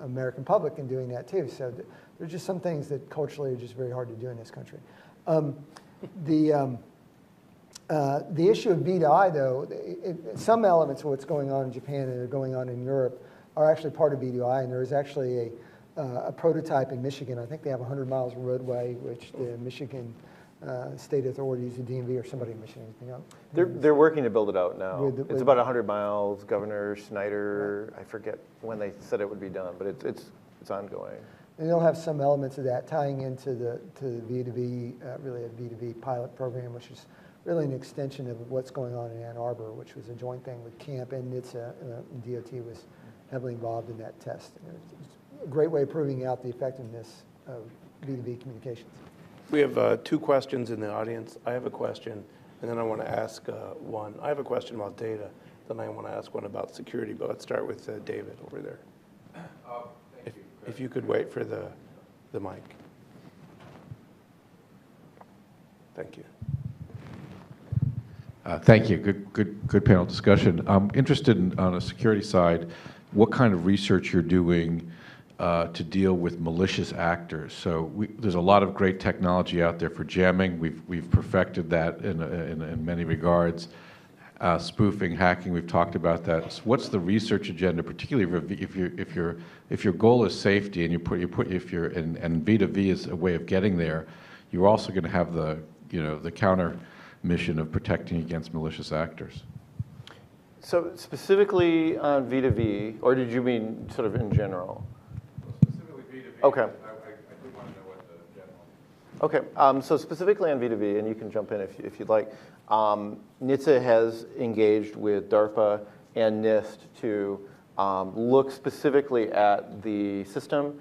American public in doing that too. So there's just some things that culturally are just very hard to do in this country. The issue of V2I, though, some elements of what's going on in Japan and are going on in Europe are actually part of V2I, and there is actually a prototype in Michigan. I think they have 100 miles of roadway, which the Michigan state authorities, the DMV, or somebody in Michigan. You know, They're working to build it out now. With It's about 100 miles. Governor Snyder, I forget when they said it would be done, but it's ongoing. and they'll have some elements of that tying into the V2V, really a V2V pilot program, which is really an extension of what's going on in Ann Arbor, which was a joint thing with CAMP and NHTSA, and DOT was heavily involved in that test. And it's a great way of proving out the effectiveness of V2V communications. We have 2 questions in the audience. I have a question, and then I want to ask one. I have a question about data, then I want to ask one about security, but let's start with David over there. Thank you. If you could wait for the mic. Thank you. Thank you. Good panel discussion. I'm interested in, on a security side, what kind of research you're doing to deal with malicious actors. So there's a lot of great technology out there for jamming. We've perfected that in many regards. Spoofing, hacking, we've talked about that. So what's the research agenda, particularly if your goal is safety and and V2V is a way of getting there, you're also going to have the counter mission of protecting against malicious actors. So specifically on V2V, or did you mean sort of in general? Specifically V2V. Okay. I do want to know what the general. Okay, so specifically on V2V, and you can jump in if you'd like, NHTSA has engaged with DARPA and NIST to look specifically at the system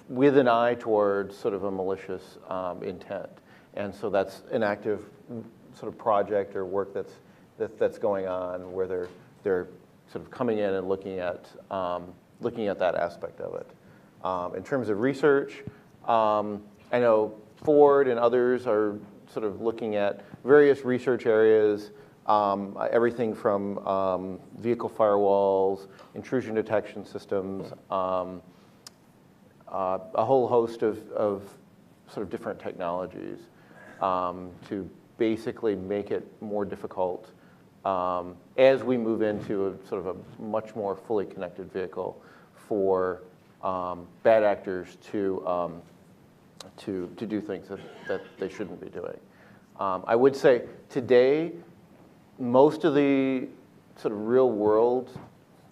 with an eye towards sort of a malicious intent. And so that's an active sort of project or work that's going on where they're sort of coming in and looking at that aspect of it. In terms of research, I know Ford and others are sort of looking at various research areas, everything from vehicle firewalls, intrusion detection systems, a whole host of sort of different technologies to basically make it more difficult as we move into a sort of a much more fully connected vehicle for bad actors to do things that they shouldn't be doing. I would say today, most of the sort of real world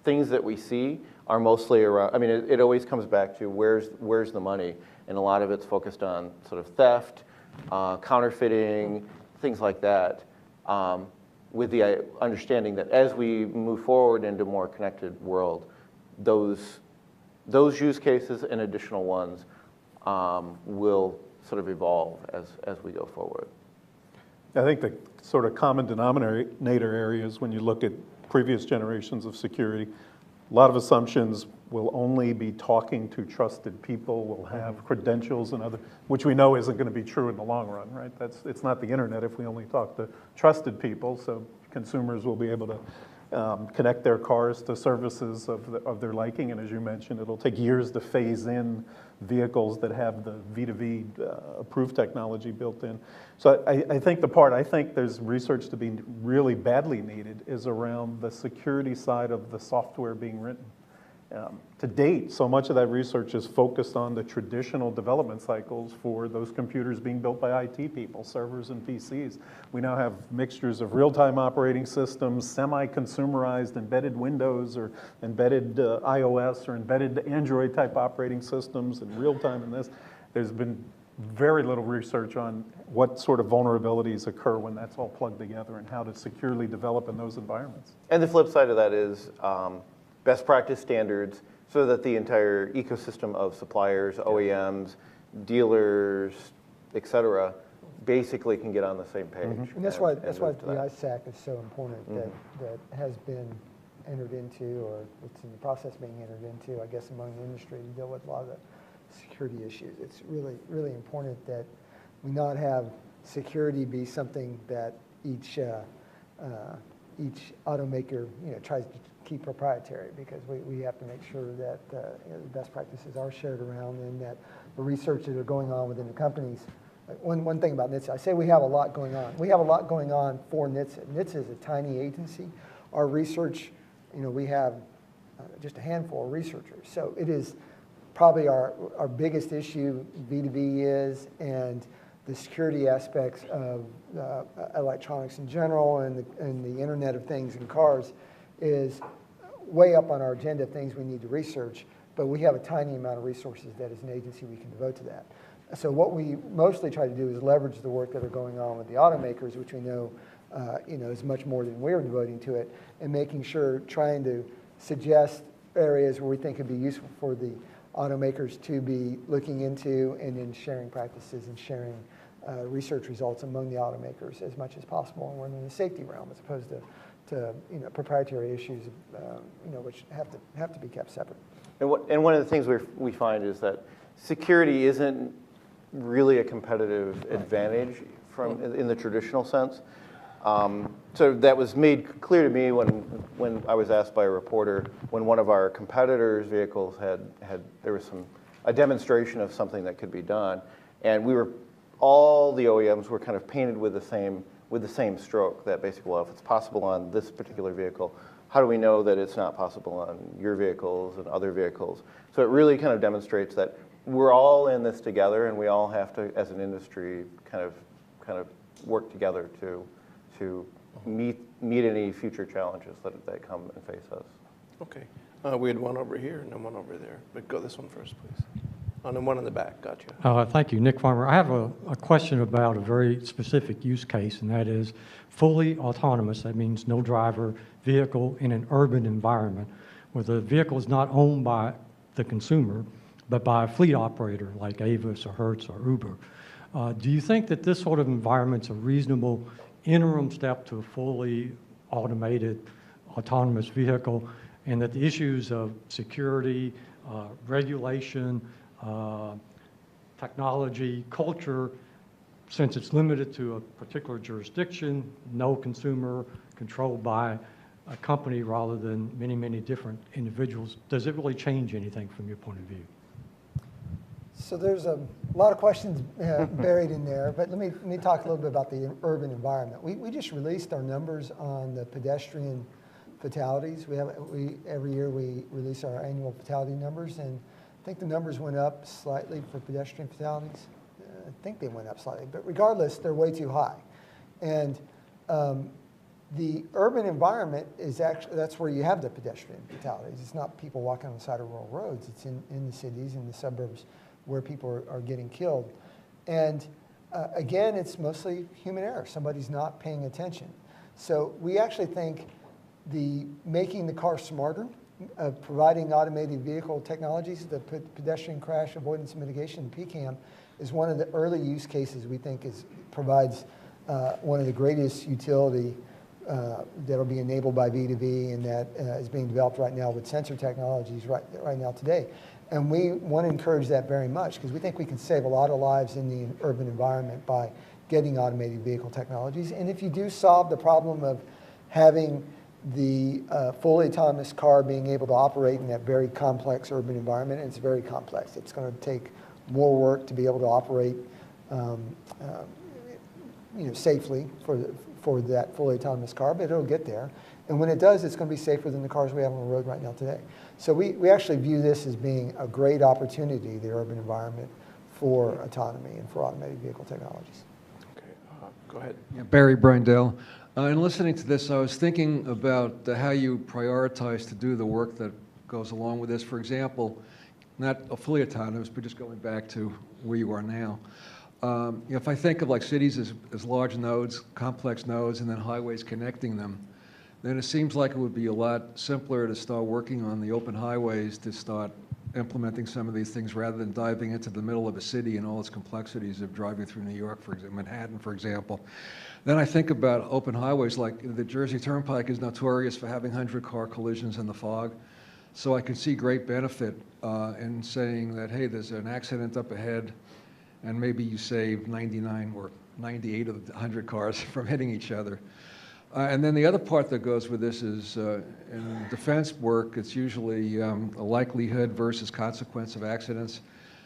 things that we see are mostly around, I mean, it always comes back to where's the money, and a lot of it's focused on sort of theft, counterfeiting, things like that, with the understanding that as we move forward into a more connected world, those use cases and additional ones will sort of evolve as we go forward. I think the sort of common denominator areas when you look at previous generations of security, a lot of assumptions will only be talking to trusted people, will have credentials and other, which we know isn't going to be true in the long run, right? It's not the internet if we only talk to trusted people, so consumers will be able to connect their cars to services of their liking, and as you mentioned, it'll take years to phase in vehicles that have the V2V approved technology built in. So I think there's research to be really badly needed is around the security side of the software being written. To date, so much of that research is focused on the traditional development cycles for those computers being built by IT people, servers and PCs. We now have mixtures of real-time operating systems, semi-consumerized embedded Windows or embedded iOS or embedded Android type operating systems and real-time in this. There's been very little research on what sort of vulnerabilities occur when that's all plugged together and how to securely develop in those environments. And the flip side of that is best practice standards so that the entire ecosystem of suppliers, OEMs, dealers, et cetera, basically can get on the same page. And that's why the ISAC is so important, that has been entered into, or it's in the process of being entered into, I guess, among the industry to deal with a lot of the security issues. It's really, really important that we not have security be something that each automaker, tries to keep proprietary, because we have to make sure that the best practices are shared around, and that the research that are going on within the companies. One thing about NHTSA, I say we have a lot going on. We have a lot going on for NHTSA. NHTSA is a tiny agency. Our research, we have just a handful of researchers. So it is probably our biggest issue, V2V is, and the security aspects of electronics in general, and the Internet of Things in cars is way up on our agenda of things we need to research, but we have a tiny amount of resources that as an agency we can devote to that. So what we mostly try to do is leverage the work that are going on with the automakers, which we know, is much more than we're devoting to it, and making sure, trying to suggest areas where we think it'd be useful for the automakers to be looking into, and then sharing practices and sharing research results among the automakers as much as possible, and we're in the safety realm as opposed to proprietary issues, which have to be kept separate. And one of the things we find is that security isn't really a competitive advantage in the traditional sense. So that was made clear to me when I was asked by a reporter when one of our competitors' vehicles there was a demonstration of something that could be done, and all the OEMs were kind of painted with the same stroke, that basically, well, if it's possible on this particular vehicle, how do we know that it's not possible on your vehicles and other vehicles? So it really kind of demonstrates that we're all in this together, and we all have to, as an industry, kind of work together to meet any future challenges that come and face us. Okay. We had one over here and then one over there. But go this one first, please. And then one in the back. Gotcha. Thank you, Nick Farmer. I have a question about a very specific use case, and that is fully autonomous. That means no driver vehicle in an urban environment where the vehicle is not owned by the consumer, but by a fleet operator like Avis or Hertz or Uber. Do you think that this sort of environment's a reasonable interim step to a fully automated, autonomous vehicle, and that the issues of security, regulation, technology, culture, since it's limited to a particular jurisdiction, no consumer, controlled by a company rather than many, many different individuals, does it really change anything from your point of view? So there's a lot of questions buried in there, but let me talk a little bit about the urban environment. We just released our numbers on the pedestrian fatalities. Every year we release our annual fatality numbers, and I think the numbers went up slightly for pedestrian fatalities. I think they went up slightly, but regardless, they're way too high. And the urban environment is actually, that's where you have the pedestrian fatalities. It's not people walking on the side of rural roads. It's in the cities, in the suburbs, where people are getting killed. And again, it's mostly human error. Somebody's not paying attention. So we actually think making the car smarter, providing automated vehicle technologies, the pedestrian crash avoidance mitigation, PCAM, is one of the early use cases we think provides one of the greatest utility that'll be enabled by V2V, and that is being developed right now with sensor technologies right now today. And we want to encourage that very much, because we think we can save a lot of lives in the urban environment by getting automated vehicle technologies. And if you do solve the problem of having the fully autonomous car being able to operate in that very complex urban environment, and it's very complex. It's going to take more work to be able to operate safely for that fully autonomous car, but it'll get there. And when it does, it's going to be safer than the cars we have on the road right now today. So we actually view this as being a great opportunity, the urban environment, for autonomy and for automated vehicle technologies. Okay, go ahead. Yeah, Barry Brindell. In listening to this, I was thinking about how you prioritize to do the work that goes along with this. For example, not a fully autonomous, but just going back to where you are now. If I think of like cities as large nodes, complex nodes, and then highways connecting them, then it seems like it would be a lot simpler to start working on the open highways to start implementing some of these things rather than diving into the middle of a city and all its complexities of driving through New York, for example, Manhattan, for example. Then I think about open highways, like the Jersey Turnpike is notorious for having 100-car collisions in the fog. So I can see great benefit in saying that, hey, there's an accident up ahead, and maybe you save 99 or 98 of the 100 cars from hitting each other. And then the other part that goes with this is in defense work, it's usually a likelihood versus consequence of accidents.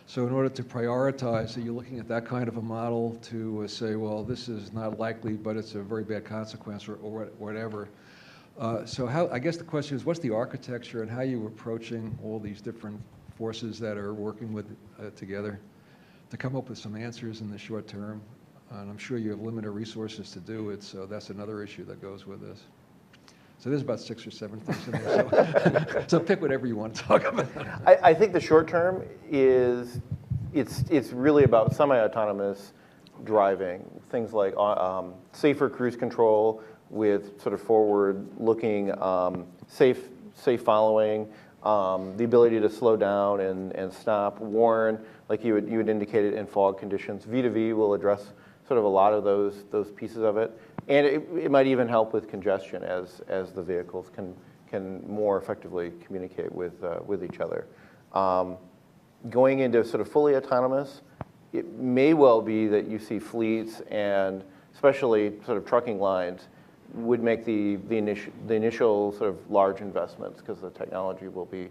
So in order to prioritize, so you're looking at that kind of a model to say, well, this is not likely, but it's a very bad consequence or whatever. So how, I guess the question is, what's the architecture and how you're approaching all these different forces that are working with together to come up with some answers in the short term? And I'm sure you have limited resources to do it, so that's another issue that goes with this. So there's about 6 or 7 things in there. So pick whatever you want to talk about. I think the short term is, it's really about semi-autonomous driving. Things like safer cruise control with sort of forward-looking, safe following, the ability to slow down and stop, warn, like you had indicated in fog conditions. V2V will address sort of a lot of those pieces of it. And it might even help with congestion as the vehicles can more effectively communicate with each other. Going into sort of fully autonomous, it may well be that you see fleets and especially sort of trucking lines would make the initial sort of large investments because the technology will be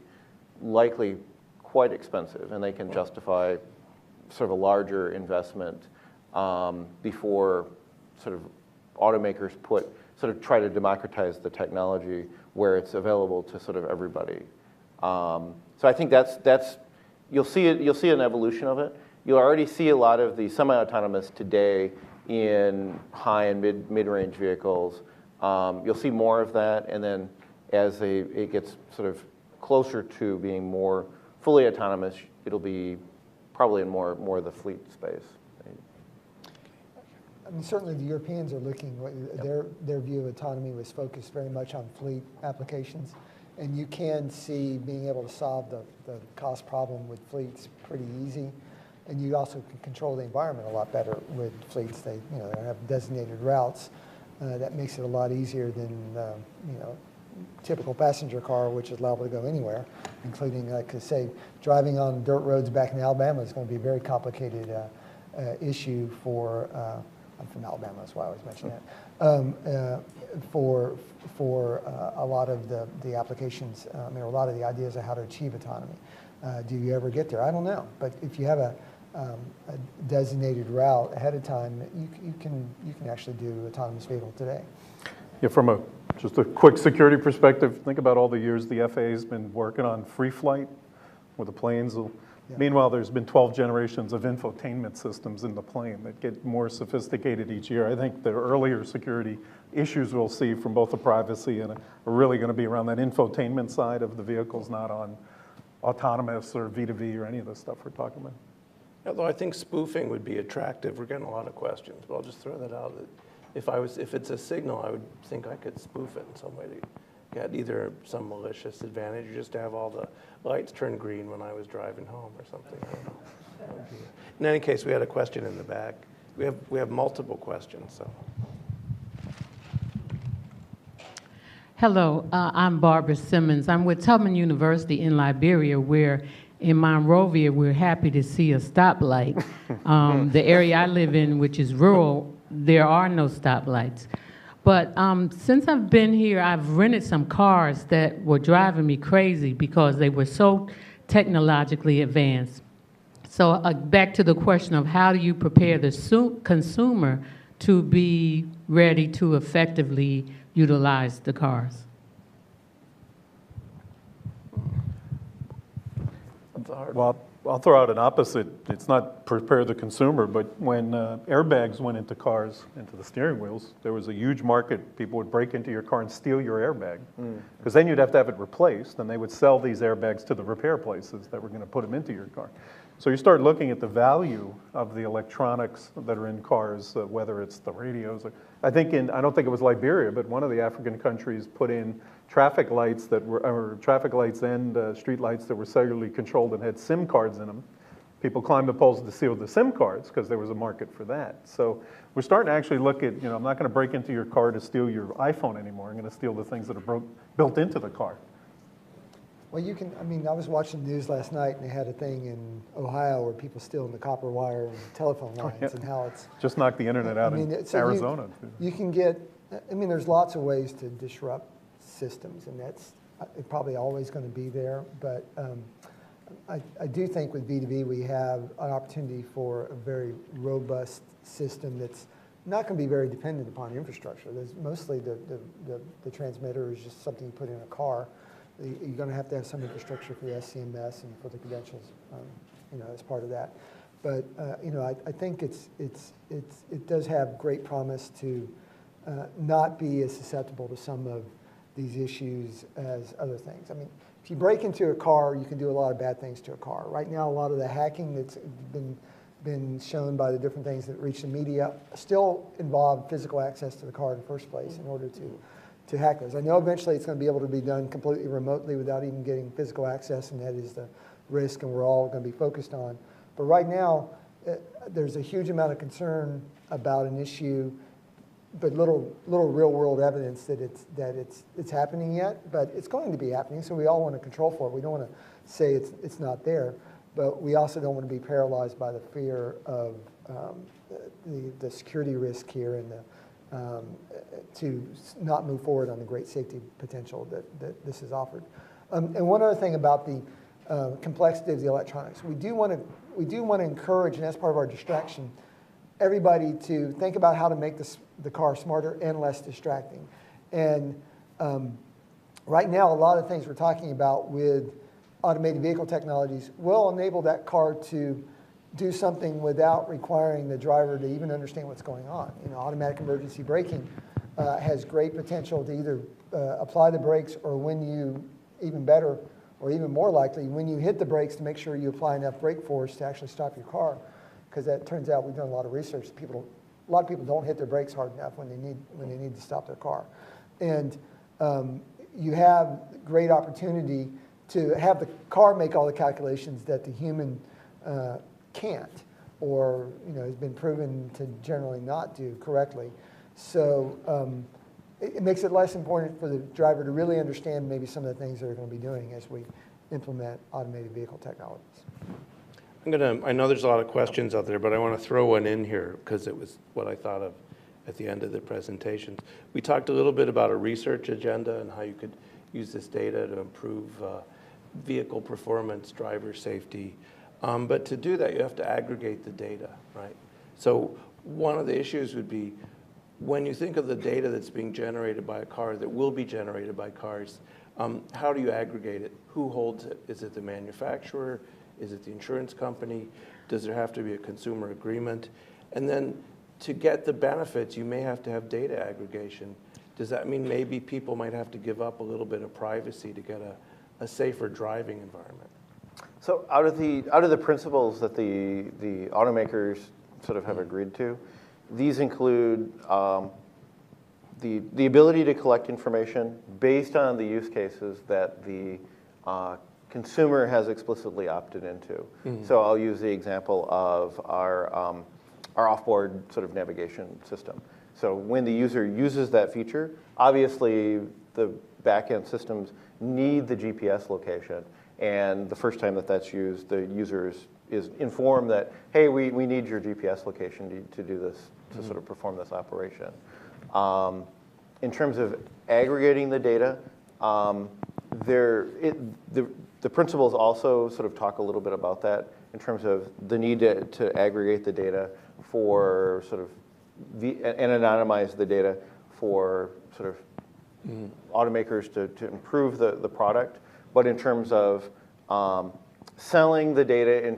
likely quite expensive and they can justify sort of a larger investment before sort of automakers try to democratize the technology where it's available to sort of everybody. So I think that's you'll see an evolution of it. You'll already see a lot of the semi-autonomous today in high and mid-range vehicles. You'll see more of that, and then as it gets sort of closer to being more fully autonomous, it'll be probably in more of the fleet space. I mean, certainly the Europeans are looking, their view of autonomy was focused very much on fleet applications. And you can see being able to solve the cost problem with fleets pretty easy. And you also can control the environment a lot better with fleets. They have designated routes. That makes it a lot easier than typical passenger car, which is liable to go anywhere, including, like I say, driving on dirt roads back in Alabama is going to be a very complicated issue for. I'm from Alabama, that's why I always mention that. For a lot of the applications, a lot of the ideas of how to achieve autonomy. Do you ever get there? I don't know, but if you have a designated route ahead of time, you can actually do autonomous vehicle today. Yeah, from just a quick security perspective, think about all the years the FAA's been working on free flight, where the planes will. Yeah. Meanwhile, there's been 12 generations of infotainment systems in the plane that get more sophisticated each year. I think the earlier security issues we'll see from both the privacy and are really going to be around that infotainment side of the vehicles, not on autonomous or V2V or any of the stuff we're talking about. Although I think spoofing would be attractive. We're getting a lot of questions, but I'll just throw that out. That if it's a signal, I would think I could spoof it in some way to get either some malicious advantage or just to have all the lights turn green when I was driving home or something. I don't know. In any case, we had a question in the back. We have multiple questions. So. Hello, I'm Barbara Simmons. I'm with Tubman University in Liberia, where in Monrovia we're happy to see a stoplight. The area I live in, which is rural, there are no stoplights. But since I've been here, I've rented some cars that were driving me crazy because they were so technologically advanced. So back to the question of how do you prepare the consumer to be ready to effectively utilize the cars? Well, I'll throw out an opposite. It's not prepare the consumer, but when airbags went into cars, into the steering wheels, there was a huge market. People would break into your car and steal your airbag. Because then you'd have to have it replaced, and they would sell these airbags to the repair places that were going to put them into your car. So you start looking at the value of the electronics that are in cars, whether it's the radios. I don't think it was Liberia, but one of the African countries put in traffic lights that were, or traffic lights and street lights that were cellularly controlled and had SIM cards in them. People climbed the poles to steal the SIM cards because there was a market for that. So we're starting to actually look at, I'm not going to break into your car to steal your iPhone anymore. I'm going to steal the things that are built into the car. Well, I was watching the news last night, and they had a thing in Ohio where people stealing the copper wire and telephone lines, and how it's... Just knocked the internet out in Arizona. You can get, there's lots of ways to disrupt systems, and that's probably always going to be there, but I do think with B2B we have an opportunity for a very robust system that's not going to be very dependent upon infrastructure. There's mostly the transmitter is just something you put in a car. You're going to have some infrastructure for the SCMS and for the credentials, as part of that. But I think it does have great promise to not be as susceptible to some of these issues as other things. I mean, if you break into a car, you can do a lot of bad things to a car. Right now, a lot of the hacking that's been shown by the different things that reach the media still involve physical access to the car in the first place in order to hack those. I know eventually it's going to be able to be done completely remotely without even getting physical access, and that is the risk, and we're all going to be focused on. But right now, there's a huge amount of concern about an issue, but little real-world evidence that it's happening yet. But it's going to be happening, so we all want to control for it. We don't want to say it's not there, but we also don't want to be paralyzed by the fear of the security risk here and to not move forward on the great safety potential that this has offered. And one other thing about the complexity of the electronics, we do want to encourage, and that's part of our distraction, everybody to think about how to make the car smarter and less distracting. And right now, a lot of things we're talking about with automated vehicle technologies will enable that car to do something without requiring the driver to even understand what's going on. Automatic emergency braking has great potential to either apply the brakes, or when you, even better, or even more likely, when you hit the brakes, to make sure you apply enough brake force to actually stop your car. Because that turns out, we've done a lot of research, a lot of people don't hit their brakes hard enough when they need to stop their car. And you have great opportunity to have the car make all the calculations that the human can't, or has been proven to generally not do correctly. So it makes it less important for the driver to really understand maybe some of the things they're going to be doing as we implement automated vehicle technologies. I know there's a lot of questions out there, but I want to throw one in here because it was what I thought of at the end of the presentations. We talked a little bit about a research agenda and how you could use this data to improve vehicle performance, driver safety. But to do that, you have to aggregate the data, right? So one of the issues would be, when you think of the data that's being generated by a car, that will be generated by cars, how do you aggregate it? Who holds it? Is it the manufacturer? Is it the insurance company? Does there have to be a consumer agreement? And then to get the benefits, you may have to have data aggregation. Does that mean maybe people might have to give up a little bit of privacy to get a safer driving environment? So out of the principles that the automakers sort of have agreed to, these include the ability to collect information based on the use cases that the consumer has explicitly opted into. Mm-hmm. So I'll use the example of our offboard sort of navigation system. So when the user uses that feature, obviously the back-end systems need the GPS location. And the first time that that's used, the user is informed that, hey, we need your GPS location to do this, to sort of perform this operation. In terms of aggregating the data, the principles also sort of talk a little bit about that in terms of the need to aggregate the data for sort of and anonymize the data for sort of automakers to improve the product. But in terms of selling the data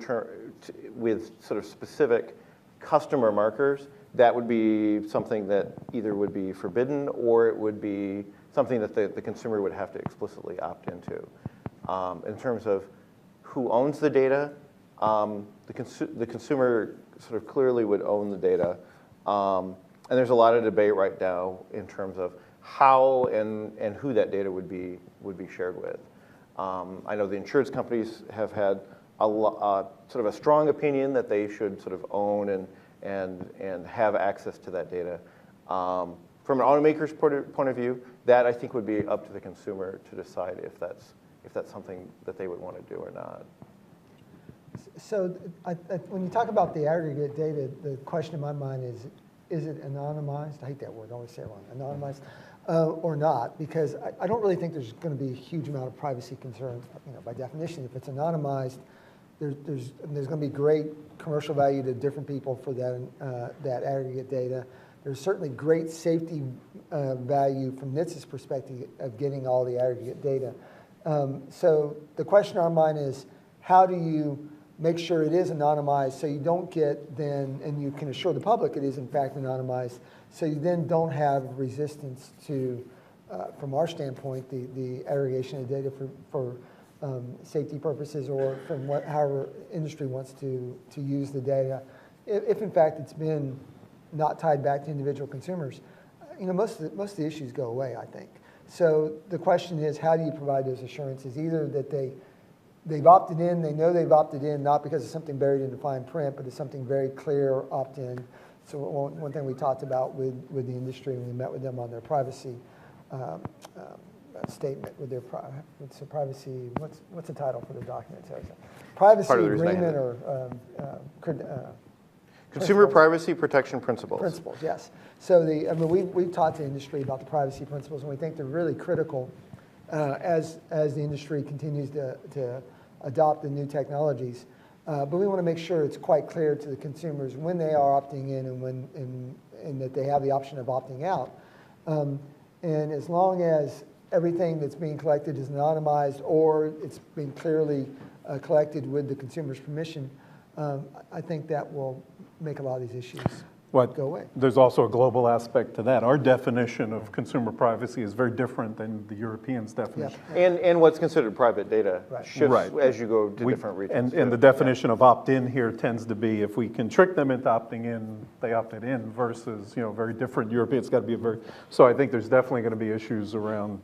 with sort of specific customer markers, that would be something that either would be forbidden or it would be something that the consumer would have to explicitly opt into. In terms of who owns the data, the consumer sort of clearly would own the data. And there's a lot of debate right now in terms of how and who that data would be shared with. I know the insurance companies have had sort of a strong opinion that they should sort of own and have access to that data. From an automaker's point of view, that I think would be up to the consumer to decide if that's something that they would want to do or not. So when you talk about the aggregate data, the question in my mind is it anonymized? I hate that word, I always say it wrong, anonymized, or not, because I don't really think there's going to be a huge amount of privacy concerns. By definition, if it's anonymized, there's going to be great commercial value to different people for that aggregate data. There's certainly great safety value from NHTSA's perspective of getting all the aggregate data. So the question in our mind is, how do you make sure it is anonymized so you don't get then, and you can assure the public it is in fact anonymized, so you then don't have resistance to, from our standpoint, the aggregation of data for safety purposes, or from however industry wants to use the data. If in fact it's been not tied back to individual consumers, most of the issues go away, I think. So the question is, how do you provide those assurances? Either that they've opted in, they know they've opted in, not because of something buried in the fine print, but it's something very clear, opt-in. So one thing we talked about with the industry when we met with them on their privacy statement, with their privacy, what's the title for the document? Privacy agreement or Consumer Privacy Protection Principles. Principles, yes. So we've talked to the industry about the privacy principles, and we think they're really critical as the industry continues to adopt the new technologies. But we want to make sure it's quite clear to the consumers when they are opting in and that they have the option of opting out. And as long as everything that's being collected is anonymized or it's being clearly collected with the consumer's permission, I think that will make a lot of these issues go away. There's also a global aspect to that. Our definition of consumer privacy is very different than the Europeans' definition. Yep. And what's considered private data shifts as you go to different regions. And the definition of opt-in here tends to be, if we can trick them into opting in, they opted in, versus very different. Europeans got to be so I think there's definitely going to be issues around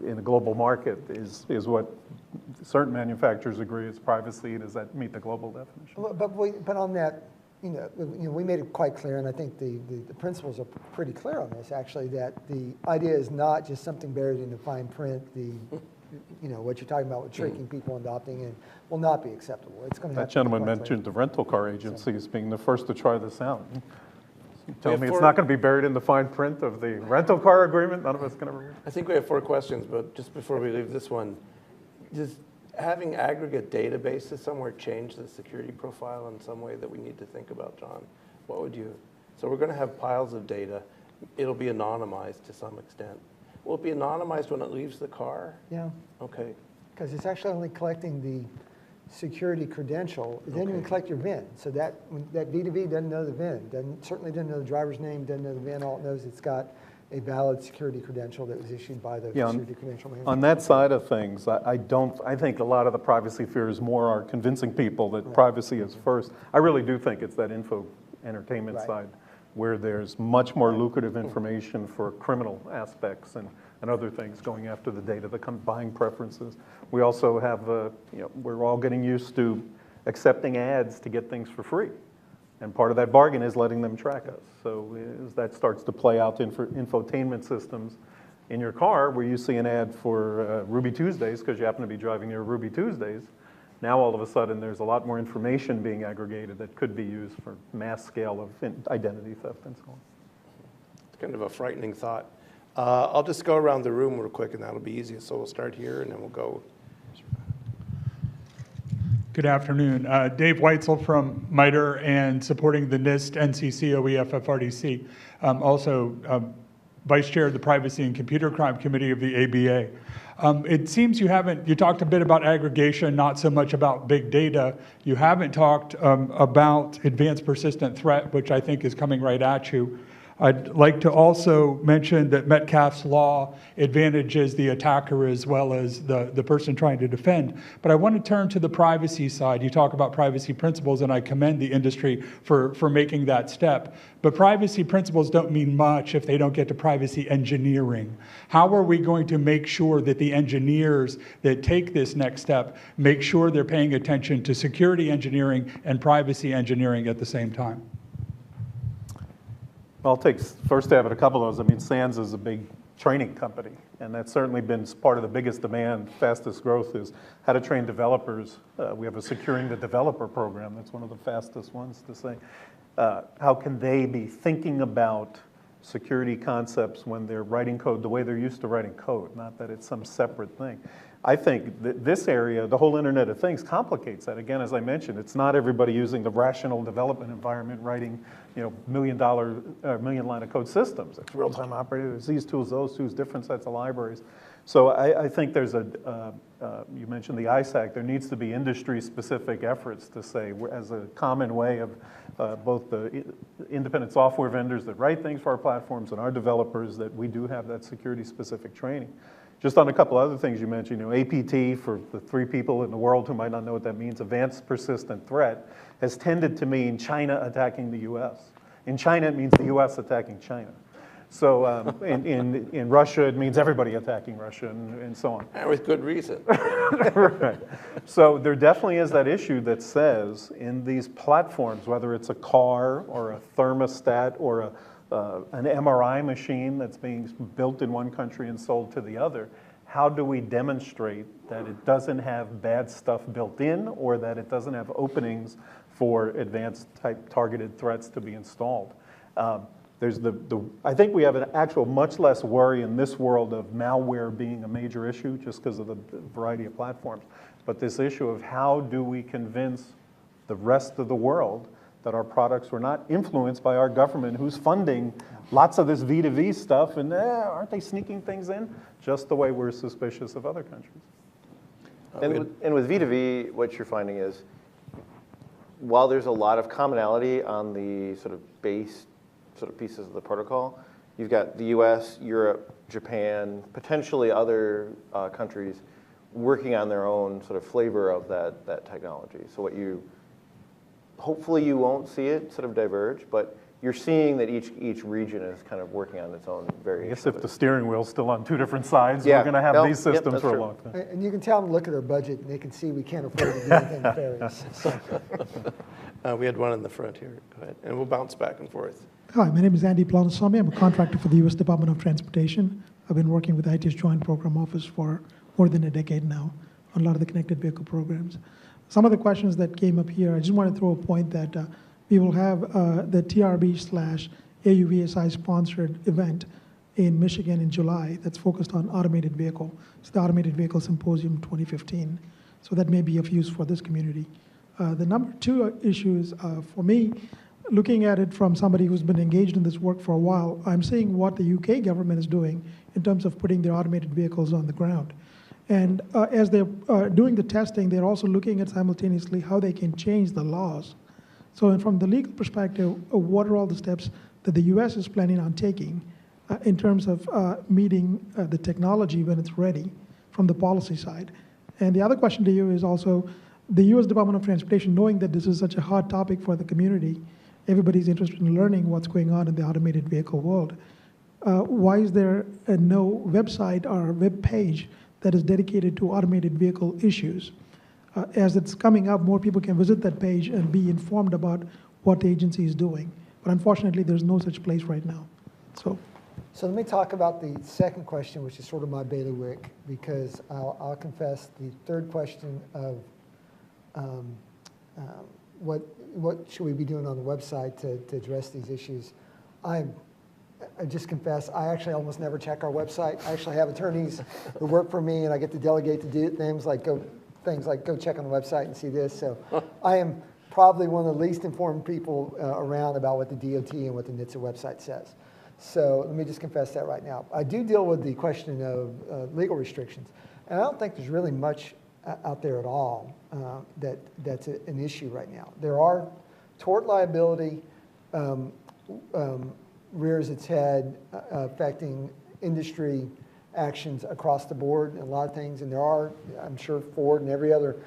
in a global market is what certain manufacturers agree is privacy. Does that meet the global definition? But on that, we made it quite clear, and I think the principles are pretty clear on this, actually, that the idea is not just something buried in the fine print. What you're talking about with tricking people into opting in will not be acceptable. It's going to have that gentleman mentioned the rental car agencies being the first to try this out. Tell me it's not going to be buried in the fine print of the rental car agreement? None of us can ever. I think we have 4 questions, but just before we leave this one, does having aggregate databases somewhere change the security profile in some way that we need to think about, John? What would you? So we're going to have piles of data. It'll be anonymized to some extent. Will it be anonymized when it leaves the car? Yeah. Okay. Because it's actually only collecting the security credential. It doesn't even collect your VIN. So that V2V doesn't know the VIN. Certainly doesn't know the driver's name, doesn't know the VIN. All it knows it's got a valid security credential that was issued by the security credential manager. On that side of things, I think a lot of the privacy fears more are convincing people that privacy is first. I really do think it's that info entertainment side where there's much more lucrative information for criminal aspects and other things going after the data, the buying preferences. We also have, we're all getting used to accepting ads to get things for free. And part of that bargain is letting them track us. So as that starts to play out infotainment systems in your car, where you see an ad for Ruby Tuesdays because you happen to be driving near Ruby Tuesdays, now all of a sudden there's a lot more information being aggregated that could be used for mass scale of identity theft and so on. It's kind of a frightening thought. I'll just go around the room real quick, and that'll be easy. So we'll start here, and then we'll go. Good afternoon. Dave Weitzel from MITRE and supporting the NIST, NCC, OEF, FRDC. Also Vice Chair of the Privacy and Computer Crime Committee of the ABA. It seems you talked a bit about aggregation, not so much about big data. You haven't talked about advanced persistent threat, which I think is coming right at you. I'd like to also mention that Metcalfe's law advantages the attacker as well as the person trying to defend. But I want to turn to the privacy side. You talk about privacy principles, and I commend the industry for making that step. But privacy principles don't mean much if they don't get to privacy engineering. How are we going to make sure that the engineers that take this next step make sure they're paying attention to security engineering and privacy engineering at the same time? Well, I'll take first stab at a couple of those. I mean, SANS is a big training company, and that's certainly been part of the biggest demand, fastest growth is how to train developers. We have a Securing the Developer program. That's one of the fastest ones to say. How can they be thinking about security concepts when they're writing code the way they're used to writing code, not that it's some separate thing. I think that this area, the whole Internet of Things, complicates that. Again, as I mentioned, it's not everybody using the rational development environment writing, million line of code systems. It's real-time operators, these tools, those tools, different sets of libraries. So I think there's you mentioned the ISAC, there needs to be industry-specific efforts to say, as a common way of both the independent software vendors that write things for our platforms and our developers, that we do have that security-specific training. Just on a couple other things you mentioned, APT, for the 3 people in the world who might not know what that means, Advanced Persistent Threat, has tended to mean China attacking the US. In China, it means the US attacking China. So in Russia, it means everybody attacking Russia and so on. And with good reason. Right. So there definitely is that issue that says in these platforms, whether it's a car or a thermostat or an MRI machine that's being built in one country and sold to the other, how do we demonstrate that it doesn't have bad stuff built in or that it doesn't have openings for advanced type targeted threats to be installed? I think we have an actual much less worry in this world of malware being a major issue just because of the variety of platforms. But this issue of how do we convince the rest of the world that our products were not influenced by our government who's funding lots of this V2V stuff and aren't they sneaking things in? Just the way we're suspicious of other countries. And with V2V, what you're finding is, while there's a lot of commonality on the sort of base sort of pieces of the protocol, you've got the US, Europe, Japan, potentially other countries working on their own sort of flavor of that technology. So hopefully you won't see it sort of diverge, but you're seeing that each region is kind of working on its own variation. I guess if the steering wheel's still on 2 different sides, yeah. we're going to have these systems for a long time. And you can tell them, look at our budget, and they can see we can't afford to do anything nefarious. We had one in the front here. Go ahead. And we'll bounce back and forth. Hi, my name is Andy Plalasamy. I'm a contractor for the U.S. Department of Transportation. I've been working with IT's Joint Program Office for more than a decade now on a lot of the connected vehicle programs. Some of the questions that came up here, I just want to throw a point that we will have the TRB/AUVSI sponsored event in Michigan in July that's focused on automated vehicle. It's the Automated Vehicle Symposium 2015. So that may be of use for this community. The number 2 issues for me, looking at it from somebody who's been engaged in this work for a while, I'm seeing what the UK government is doing in terms of putting their automated vehicles on the ground. And as they're doing the testing, they're also looking at simultaneously how they can change the laws. So from the legal perspective, what are all the steps that the US is planning on taking in terms of meeting the technology when it's ready from the policy side? And the other question to you is also, the US Department of Transportation, knowing that this is such a hot topic for the community, everybody's interested in learning what's going on in the automated vehicle world. Why is there no website or web page that is dedicated to automated vehicle issues? As it's coming up, more people can visit that page and be informed about what the agency is doing. But unfortunately, there's no such place right now. So let me talk about the second question, which is sort of my bailiwick, because I'll confess the third question of what should we be doing on the website to address these issues. I just confess, I actually almost never check our website. I actually have attorneys who work for me, and I get to delegate to do things like go check on the website and see this. So I am probably one of the least informed people around about what the DOT and what the NHTSA website says. So let me just confess that right now. I do deal with the question of legal restrictions, and I don't think there's really much out there at all that's an issue right now. There are tort liability rears its head, affecting industry actions across the board, and a lot of things. And there are, I'm sure Ford and every other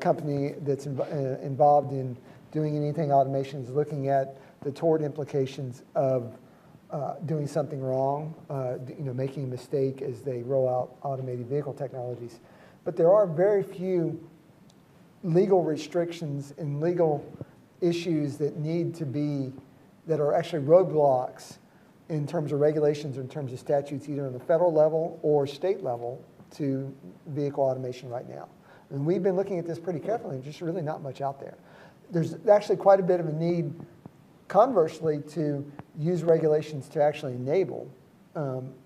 company that's involved in doing anything automation is looking at the toward implications of doing something wrong, making a mistake as they roll out automated vehicle technologies. But there are very few legal restrictions and legal issues that need to be, that are actually roadblocks in terms of regulations or in terms of statutes, either on the federal level or state level, to vehicle automation right now. And we've been looking at this pretty carefully, and just really not much out there. There's actually quite a bit of a need, conversely, to use regulations to actually enable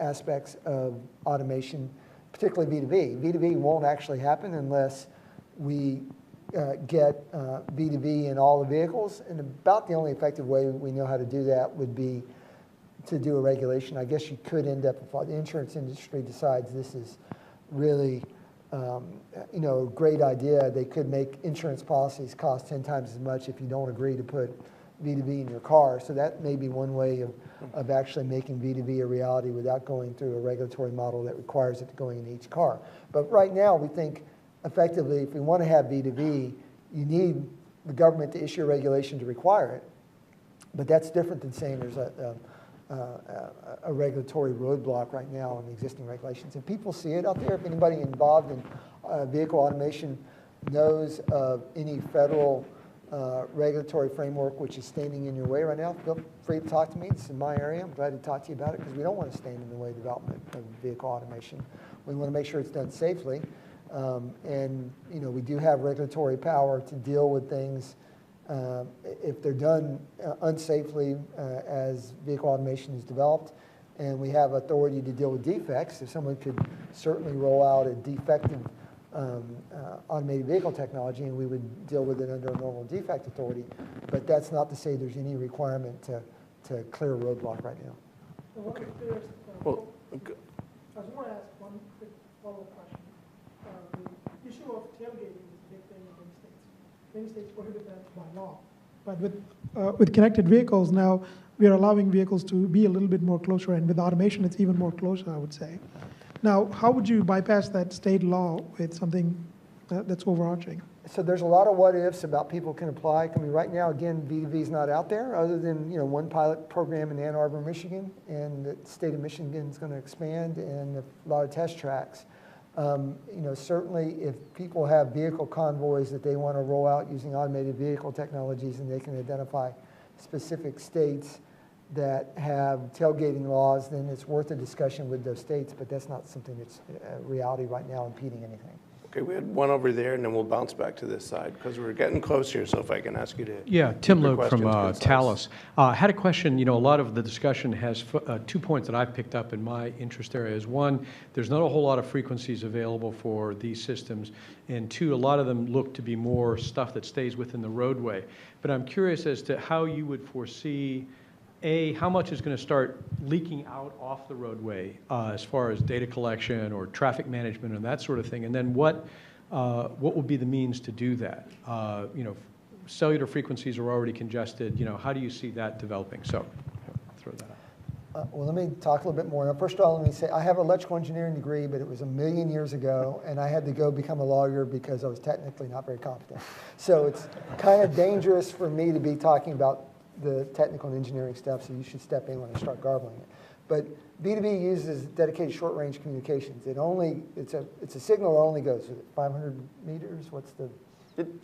aspects of automation, particularly V2V. V2V won't actually happen unless we get V2V in all the vehicles, and about the only effective way we know how to do that would be to do a regulation. I guess you could end up, if the insurance industry decides this is really a great idea, they could make insurance policies cost 10 times as much if you don't agree to put V2V in your car. So that may be one way of actually making V2V a reality without going through a regulatory model that requires it going in each car. But right now, we think effectively, if we want to have V2V, you need the government to issue a regulation to require it. But that's different than saying there's a regulatory roadblock right now in the existing regulations. And people see it out there. If anybody involved in vehicle automation knows of any federal regulatory framework which is standing in your way right now, feel free to talk to me. This is my area. I'm glad to talk to you about it, because we don't want to stand in the way of development of vehicle automation. We want to make sure it's done safely. And we do have regulatory power to deal with things if they're done unsafely as vehicle automation is developed. And we have authority to deal with defects. If someone could certainly roll out a defective automated vehicle technology, and we would deal with it under a normal defect authority. But that's not to say there's any requirement to clear a roadblock right now. Okay. Well, I just want to ask one quick follow-up question. The issue of tailgating is a big thing in many states. Many states prohibit that by law. But with connected vehicles now, we are allowing vehicles to be a little bit more closer, and with automation, it's even more closer, I would say. Now, how would you bypass that state law with something that's overarching? So there's a lot of what ifs about people can apply. I mean, right now, again, V2V is not out there, other than one pilot program in Ann Arbor, Michigan, and the state of Michigan is going to expand, and a lot of test tracks. Certainly, if people have vehicle convoys that they want to roll out using automated vehicle technologies, and they can identify specific states that have tailgating laws, then it's worth a discussion with those states, but that's not something that's a reality right now impeding anything. Okay, we had one over there, and then we'll bounce back to this side, because we're getting close here, so if I can ask you to... Yeah, Tim keep your Loeb from questions Talos. Had a question. A lot of the discussion has 2 points that I've picked up in my interest areas. One, there's not a whole lot of frequencies available for these systems, and 2, a lot of them look to be more stuff that stays within the roadway. But I'm curious as to how you would foresee, A, how much is going to start leaking out off the roadway as far as data collection or traffic management and that sort of thing, and then what would be the means to do that? Cellular frequencies are already congested. How do you see that developing? So, throw that out. Well, let me talk a little bit more. Now, first of all, let me say I have an electrical engineering degree, but it was a million years ago, and I had to go become a lawyer because I was technically not very competent. So it's kind of dangerous for me to be talking about the technical and engineering stuff, so you should step in when I start garbling it. But B2B uses dedicated short-range communications. It's a signal that only goes 500 meters. What's the?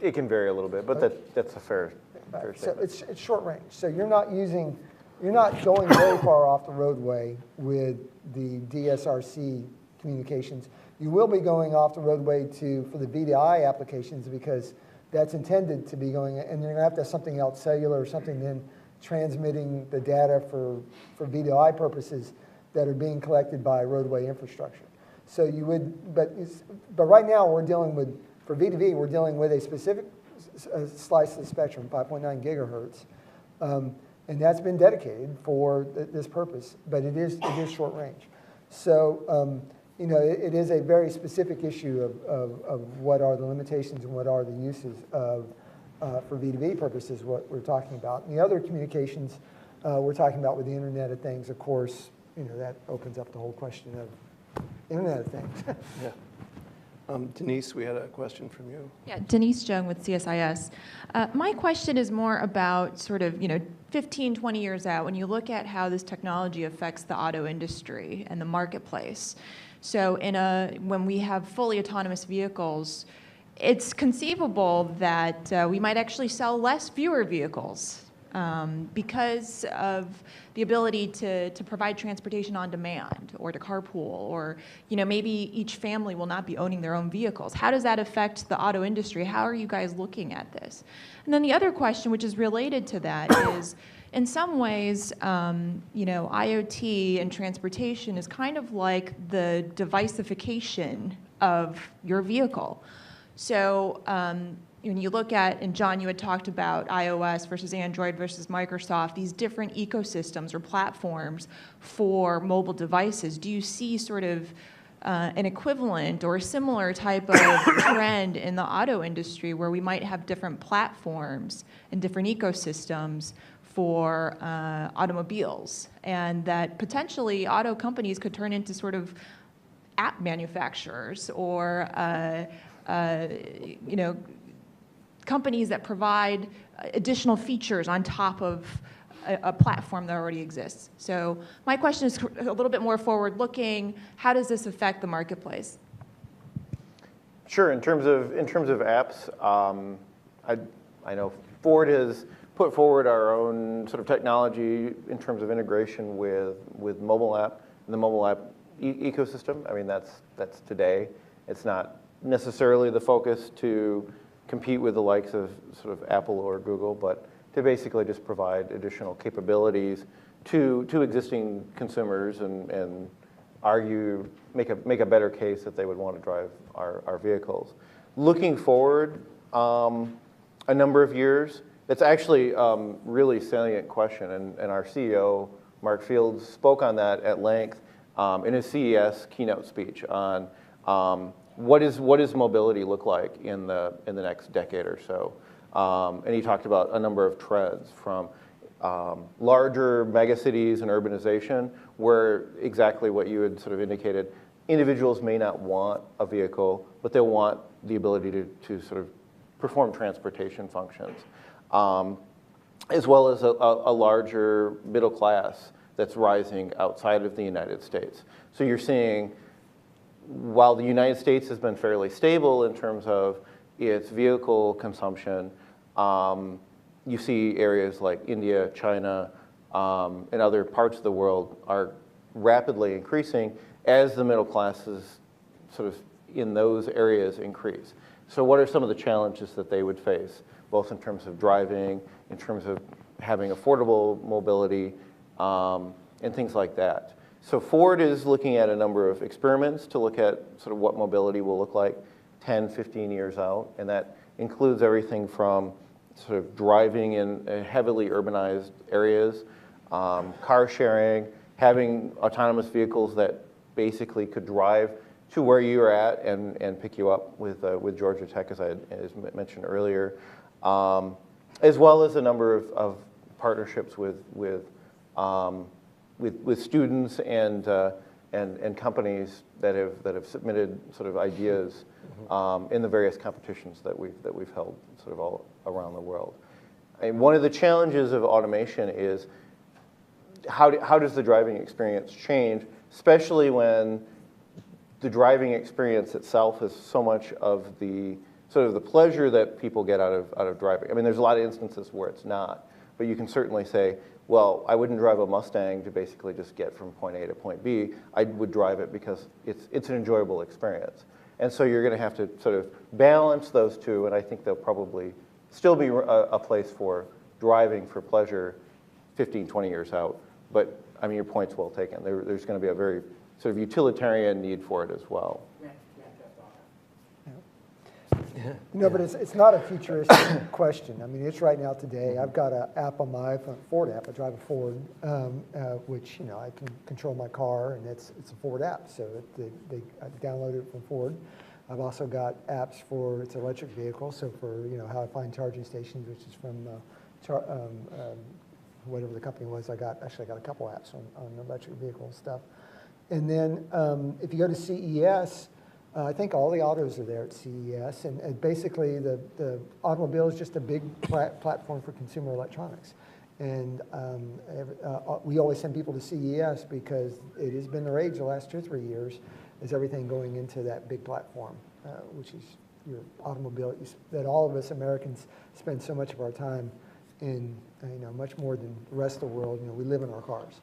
It can vary a little bit, but that's a fair statement. So it's short range. So you're not going very far off the roadway with the DSRC communications. You will be going off the roadway for the VDI applications, because that's intended to be going, and you're going to have something else, cellular or something, then transmitting the data for VDI purposes that are being collected by roadway infrastructure. So you would, but right now we're dealing with, for V2V, we're dealing with a specific slice of the spectrum, 5.9 gigahertz, and that's been dedicated for this purpose, but it is short range. So it is a very specific issue of what are the limitations and what are the uses of, for V2V purposes, what we're talking about. And the other communications, we're talking about with the Internet of Things, of course, that opens up the whole question of Internet of Things. Yeah. Denise, we had a question from you. Yeah, Denise Jung with CSIS. My question is more about sort of, 15, 20 years out, when you look at how this technology affects the auto industry and the marketplace. So when we have fully autonomous vehicles, it's conceivable that we might actually sell fewer vehicles because of the ability to provide transportation on demand or to carpool, or maybe each family will not be owning their own vehicles. How does that affect the auto industry? How are you guys looking at this? And then the other question, which is related to that, is in some ways, IoT and transportation is kind of like the deviceification of your vehicle. So when you look at, and John, you had talked about iOS versus Android versus Microsoft, these different ecosystems or platforms for mobile devices. Do you see sort of an equivalent or a similar type of trend in the auto industry where we might have different platforms and different ecosystems for automobiles, and that potentially auto companies could turn into sort of app manufacturers or companies that provide additional features on top of a platform that already exists. So my question is a little bit more forward-looking. How does this affect the marketplace? Sure. In terms of apps, I know Ford has put forward our own sort of technology in terms of integration with mobile app, the mobile app ecosystem. I mean, that's today. It's not necessarily the focus to compete with the likes of sort of Apple or Google, but to basically just provide additional capabilities to existing consumers and make a better case that they would want to drive our vehicles. Looking forward a number of years, it's actually really salient question, and our CEO, Mark Fields, spoke on that at length in his CES keynote speech on what does mobility look like in the next decade or so. And he talked about a number of trends from larger megacities and urbanization, where exactly what you had sort of indicated, individuals may not want a vehicle, but they'll want the ability to sort of perform transportation functions, as well as a larger middle class that's rising outside of the United States. So you're seeing, while the United States has been fairly stable in terms of its vehicle consumption, you see areas like India, China, and other parts of the world are rapidly increasing as the middle classes sort of in those areas increase. So what are some of the challenges that they would face, both in terms of driving, in terms of having affordable mobility, and things like that? So Ford is looking at a number of experiments to look at sort of what mobility will look like 10, 15 years out, and that includes everything from sort of driving in heavily urbanized areas, car sharing, having autonomous vehicles that basically could drive to where you're at and pick you up with Georgia Tech, as I mentioned earlier, as well as a number of partnerships with students and companies that have submitted sort of ideas in the various competitions that we've held sort of all around the world. And one of the challenges of automation is how does the driving experience change, especially when the driving experience itself is so much of the sort of the pleasure that people get out of driving. I mean, there's a lot of instances where it's not, but you can certainly say, well, I wouldn't drive a Mustang to basically just get from point A to point B. I would drive it because it's an enjoyable experience. And so you're going to have to sort of balance those two, and I think there'll probably still be a place for driving for pleasure 15, 20 years out. But, I mean, your point's well taken. There's going to be a very sort of utilitarian need for it as well. No, but it's not a futuristic question. I mean, it's right now today. I've got an app on my iPhone, Ford app. I drive a Ford, which I can control my car, and it's a Ford app. So I downloaded it from Ford. I've also got apps for its electric vehicle. So for how I find charging stations, which is from whatever the company was. I got a couple apps on electric vehicle stuff. And then if you go to CES, I think all the autos are there at CES, and basically the automobile is just a big platform for consumer electronics. And we always send people to CES because it has been the rage the last 2 or 3 years, is everything going into that big platform, which is your automobile, that all of us Americans spend so much of our time in, much more than the rest of the world. We live in our cars.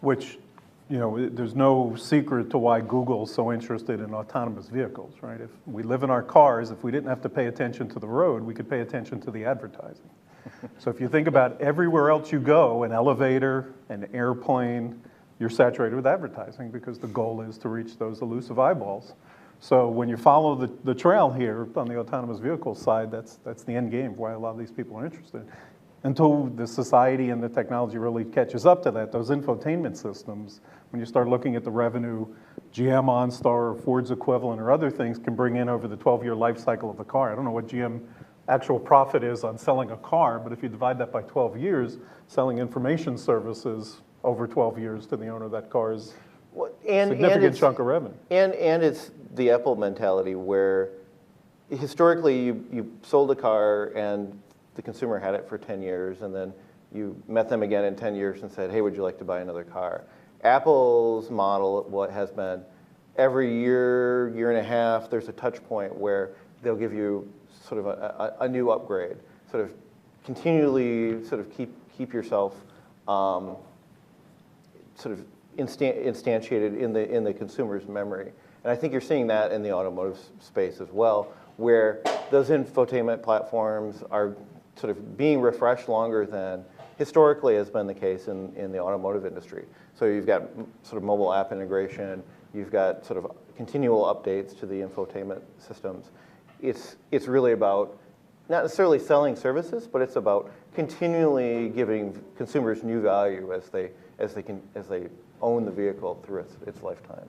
Which, there's no secret to why Google's so interested in autonomous vehicles, right? If we live in our cars, if we didn't have to pay attention to the road, we could pay attention to the advertising. So if you think about everywhere else you go, an elevator, an airplane, you're saturated with advertising because the goal is to reach those elusive eyeballs. So when you follow the trail here on the autonomous vehicle side, that's the end game, why a lot of these people are interested. Until the society and the technology really catches up to that, those infotainment systems, when you start looking at the revenue GM OnStar or Ford's equivalent or other things can bring in over the 12-year life cycle of the car. I don't know what GM actual profit is on selling a car, but if you divide that by 12 years, selling information services over 12 years to the owner of that car is a significant chunk of revenue. And it's the Apple mentality where historically you sold a car and the consumer had it for 10 years, and then you met them again in 10 years and said, hey, would you like to buy another car? Apple's model, what has been, every year, year and a half, there's a touch point where they'll give you sort of a new upgrade, sort of continually sort of keep yourself sort of instantiated in the consumer's memory. And I think you're seeing that in the automotive space as well, where those infotainment platforms are sort of being refreshed longer than historically has been the case in the automotive industry. So you've got sort of mobile app integration, you've got sort of continual updates to the infotainment systems. It's really about not necessarily selling services, but it's about continually giving consumers new value as they own the vehicle through its lifetime.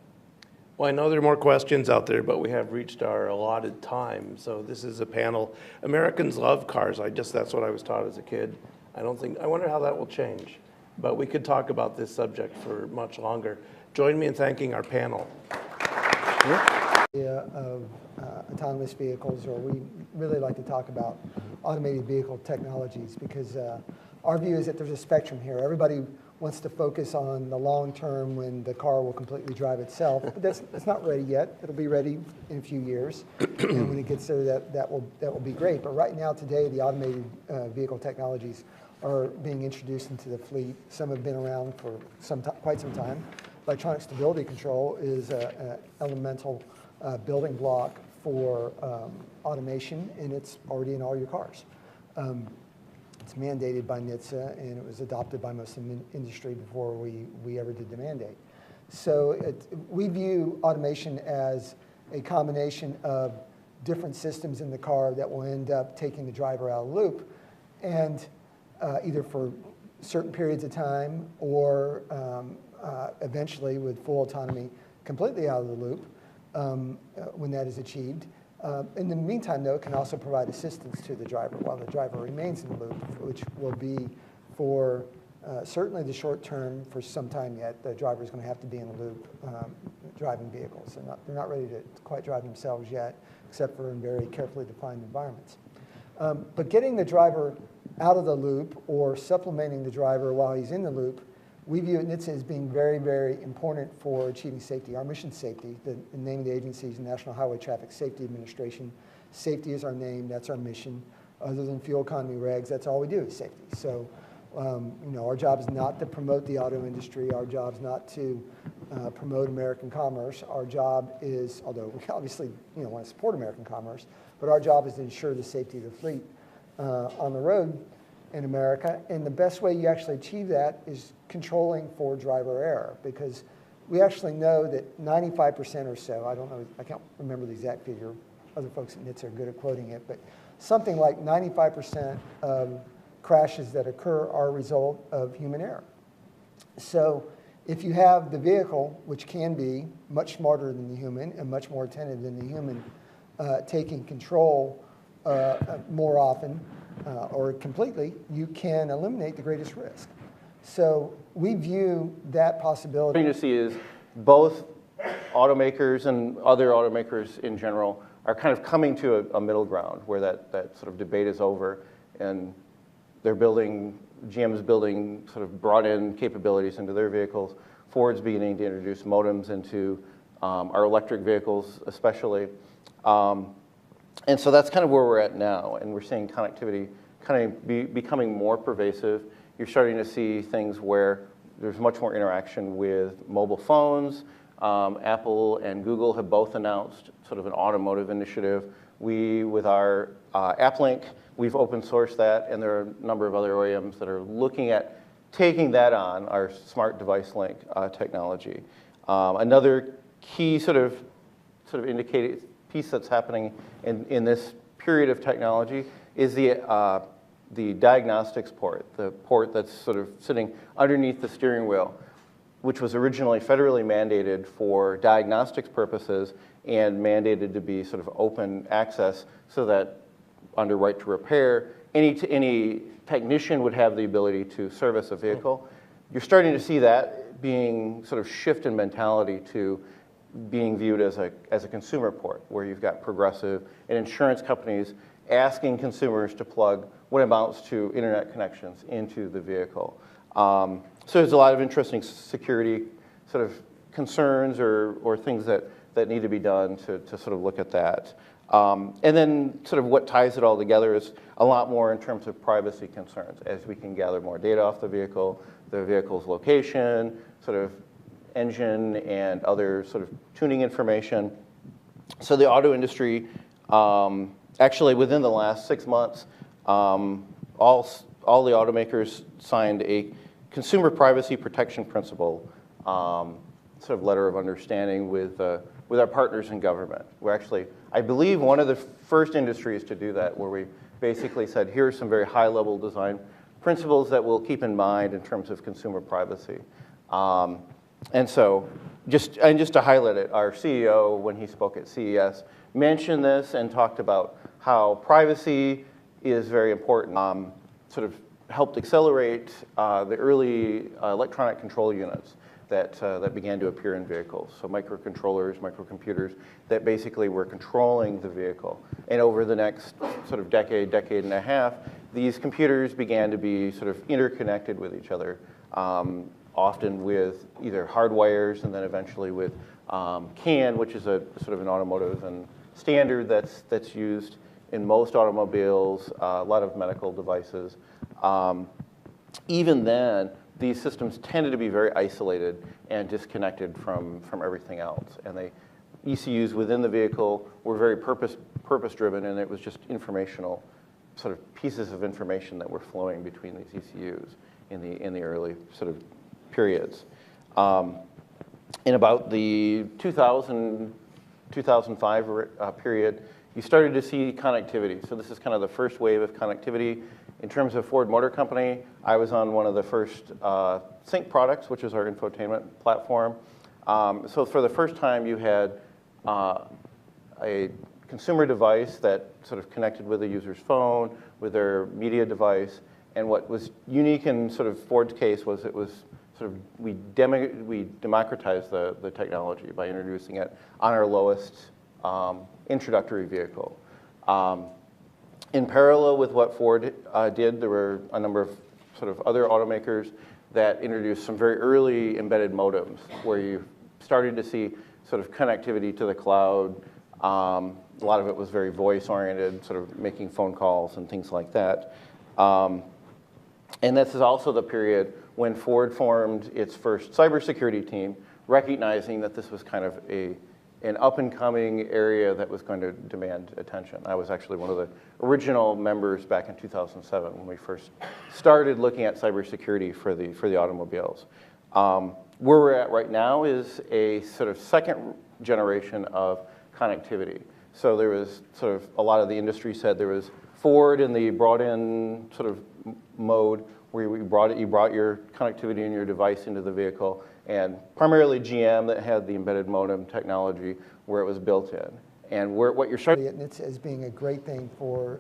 Well, I know there are more questions out there, but we have reached our allotted time. So this is a panel. Americans love cars. That's what I was taught as a kid. I wonder how that will change. But we could talk about this subject for much longer. Join me in thanking our panel. Of autonomous vehicles, or we really like to talk about automated vehicle technologies, because our view is that there's a spectrum here. Everybody wants to focus on the long term when the car will completely drive itself, but that's not ready yet. It'll be ready in a few years, and when it gets there, that will be great. But right now, today, the automated vehicle technologies are being introduced into the fleet. Some have been around for quite some time. Electronic stability control is an elemental building block for automation, and it's already in all your cars. It's mandated by NHTSA, and it was adopted by most of the industry before we ever did the mandate. So we view automation as a combination of different systems in the car that will end up taking the driver out of the loop, and either for certain periods of time or eventually with full autonomy completely out of the loop when that is achieved. In the meantime, though, it can also provide assistance to the driver while the driver remains in the loop, which will be for certainly the short term for some time yet. The driver is going to have to be in the loop driving vehicles. They're not ready to quite drive themselves yet, except for in very carefully defined environments. But getting the driver out of the loop or supplementing the driver while he's in the loop, we view at NHTSA as being very, very important for achieving safety. Our mission safety, the name of the agency is the National Highway Traffic Safety Administration. Safety is our name, that's our mission. Other than fuel economy regs, that's all we do is safety. So, our job is not to promote the auto industry. Our job is not to promote American commerce. Our job is, although we obviously want to support American commerce, but our job is to ensure the safety of the fleet on the road in America. And the best way you actually achieve that is controlling for driver error, because we actually know that 95% or so, I can't remember the exact figure, other folks at NHTSA are good at quoting it, but something like 95% of crashes that occur are a result of human error. So if you have the vehicle, which can be much smarter than the human and much more attentive than the human, taking control more often, or completely, you can eliminate the greatest risk. So we view that possibility. What you're going to see is both automakers and other automakers in general are kind of coming to a middle ground where that sort of debate is over, and they're building, GM's building sort of brought-in capabilities into their vehicles. Ford's beginning to introduce modems into our electric vehicles especially. And so that's kind of where we're at now, and we're seeing connectivity kind of becoming more pervasive. You're starting to see things where there's much more interaction with mobile phones. Apple and Google have both announced sort of an automotive initiative. We, with our AppLink, we've open sourced that, and there are a number of other OEMs that are looking at taking that on, our smart device link technology. Another key sort of indicated piece that's happening in this period of technology is the diagnostics port, the port that's sort of sitting underneath the steering wheel, which was originally federally mandated for diagnostics purposes and mandated to be sort of open access so that under right to repair, any technician would have the ability to service a vehicle. You're starting to see that being sort of shift in mentality to being viewed as a consumer port, where you've got Progressive and insurance companies asking consumers to plug what amounts to internet connections into the vehicle. So there's a lot of interesting security sort of concerns or things that need to be done to sort of look at that. And then sort of what ties it all together is a lot more in terms of privacy concerns, as we can gather more data off the vehicle's location, sort of engine and other sort of tuning information. So the auto industry, actually within the last 6 months, all the automakers signed a consumer privacy protection principle sort of letter of understanding with our partners in government. We're actually, I believe, one of the first industries to do that, where we basically said, here are some very high-level design principles that we'll keep in mind in terms of consumer privacy. And so, just to highlight it, our CEO, when he spoke at CES, mentioned this and talked about how privacy is very important. Sort of helped accelerate the early electronic control units that began to appear in vehicles. So microcontrollers, microcomputers that basically were controlling the vehicle. And over the next sort of decade and a half, these computers began to be sort of interconnected with each other, often with either hardwires and then eventually with CAN, which is a sort of an automotive and standard that's used in most automobiles, a lot of medical devices. Even then, these systems tended to be very isolated and disconnected from everything else. And ECUs within the vehicle were very purpose-driven, and it was just informational, sort of pieces of information that were flowing between these ECUs in the early sort of periods. In about the 2005 period, you started to see connectivity. So this is kind of the first wave of connectivity. In terms of Ford Motor Company, I was on one of the first sync products, which is our infotainment platform. So for the first time, you had a consumer device that sort of connected with a user's phone, with their media device. And what was unique in sort of Ford's case was it was sort of, we democratized the technology by introducing it on our lowest introductory vehicle. In parallel with what Ford did, there were a number of sort of other automakers that introduced some very early embedded modems, where you started to see sort of connectivity to the cloud. A lot of it was very voice-oriented, sort of making phone calls and things like that. And this is also the period when Ford formed its first cybersecurity team, recognizing that this was kind of an up-and-coming area that was going to demand attention. I was actually one of the original members back in 2007 when we first started looking at cybersecurity for the automobiles. Where we're at right now is a sort of second generation of connectivity. So there was sort of, a lot of the industry said there was Ford in the brought-in sort of mode, where you brought your connectivity and your device into the vehicle, and primarily GM that had the embedded modem technology where it was built in. And what you're starting as being a great thing for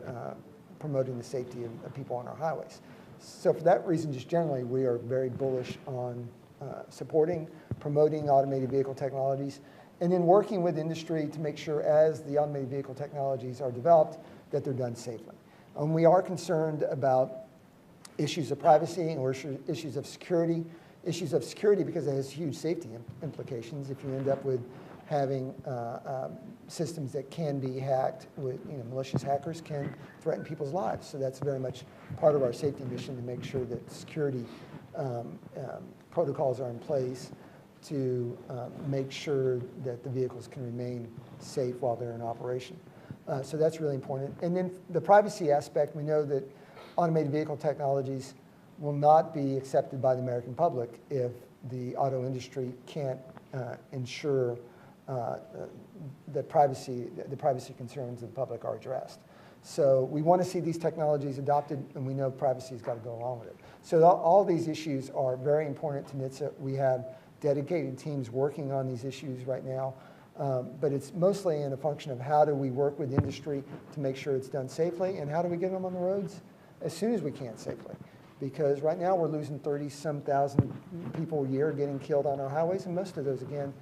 promoting the safety of people on our highways. So for that reason, just generally, we are very bullish on supporting, promoting automated vehicle technologies, and then working with industry to make sure as the automated vehicle technologies are developed, that they're done safely. We are concerned about issues of privacy or issues of security. Issues of security because it has huge safety implications if you end up with having systems that can be hacked with, malicious hackers can threaten people's lives. So that's very much part of our safety mission to make sure that security protocols are in place to make sure that the vehicles can remain safe while they're in operation. So that's really important. And then the privacy aspect, we know that automated vehicle technologies will not be accepted by the American public if the auto industry can't ensure the privacy concerns of the public are addressed. So we want to see these technologies adopted, and we know privacy has got to go along with it. So all these issues are very important to NHTSA. We have dedicated teams working on these issues right now, but it's mostly in a function of how do we work with industry to make sure it's done safely, and how do we get them on the roads as soon as we can safely. Because right now we're losing 30-some thousand people a year getting killed on our highways, and most of those, again,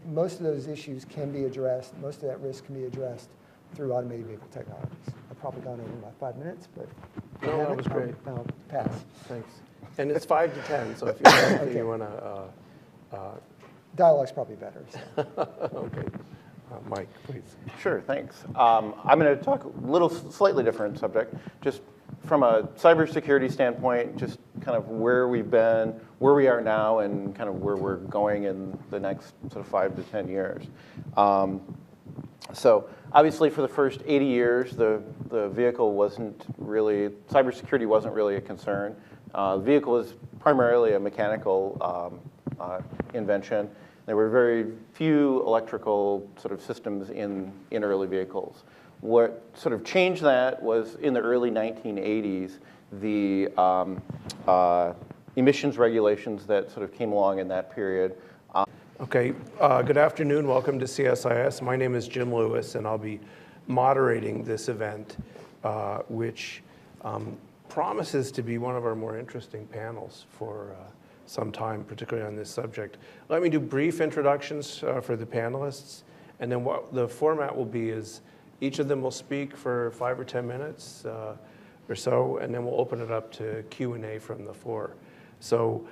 most of those issues can be addressed, most of that risk can be addressed through automated vehicle technologies. I've probably gone over my 5 minutes, but No, that was great. I'll pass. Thanks. And it's 5 to 10, so if you have anything you want to... Dialogue's probably better. So. Okay. Mike, please. Sure, thanks. I'm going to talk a little slightly different subject, just from a cybersecurity standpoint, just kind of where we've been, where we are now, and kind of where we're going in the next sort of 5 to 10 years. So obviously for the first 80 years, the vehicle wasn't really, cybersecurity wasn't really a concern. The vehicle is primarily a mechanical invention. There were very few electrical sort of systems in early vehicles. What sort of changed that was in the early 1980s, the emissions regulations that sort of came along in that period. Okay, good afternoon. Welcome to CSIS. My name is Jim Lewis, and I'll be moderating this event, which promises to be one of our more interesting panels for some time, particularly on this subject. Let me do brief introductions for the panelists, and then what the format will be is each of them will speak for 5 or 10 minutes or so, and then we'll open it up to Q&A from the floor. So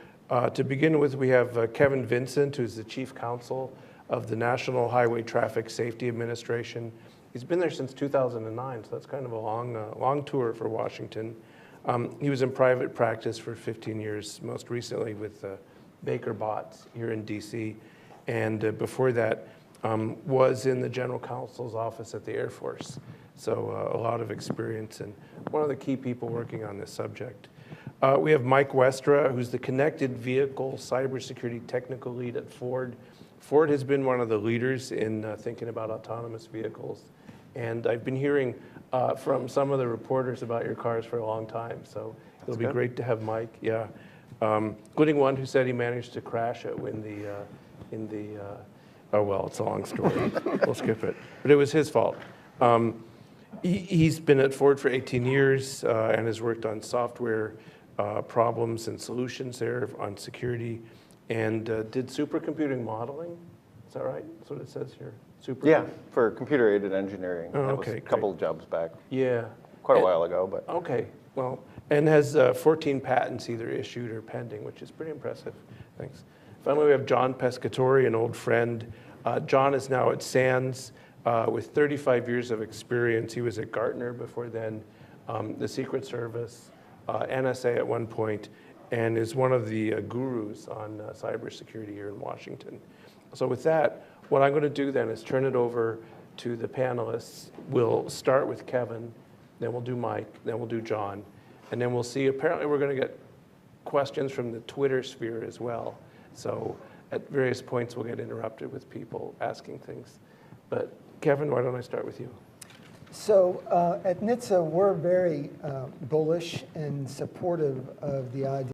to begin with, we have Kevin Vincent, who's the Chief Counsel of the National Highway Traffic Safety Administration. He's been there since 2009, so that's kind of a long tour for Washington. He was in private practice for 15 years, most recently with Baker Botts here in DC, and before that was in the General Counsel's office at the Air Force. So a lot of experience and one of the key people working on this subject. We have Mike Westra, who's the Connected Vehicle Cybersecurity Technical Lead at Ford. Ford has been one of the leaders in thinking about autonomous vehicles. And I've been hearing from some of the reporters about your cars for a long time, so it'll be great to have Mike, yeah. Including one who said he managed to crash it oh well, it's a long story, we'll skip it. But it was his fault. He's been at Ford for 18 years and has worked on software problems and solutions there on security, and did supercomputing modeling. Is that right? That's what it says here. Yeah, for computer-aided engineering. Oh, that okay, was a couple of jobs back. Yeah. Quite a while ago, but. Okay, well, and has 14 patents either issued or pending, which is pretty impressive. Thanks. Finally, we have John Pescatori, an old friend. John is now at SANS with 35 years of experience. He was at Gartner before then, the Secret Service, NSA at one point, and is one of the gurus on cybersecurity here in Washington. So with that, what I'm going to do then is turn it over to the panelists. We'll start with Kevin, then we'll do Mike, then we'll do John, and then we'll see. Apparently we're going to get questions from the Twitter sphere as well. So at various points we'll get interrupted with people asking things. But Kevin, why don't I start with you? So at NHTSA, we're very bullish and supportive of the idea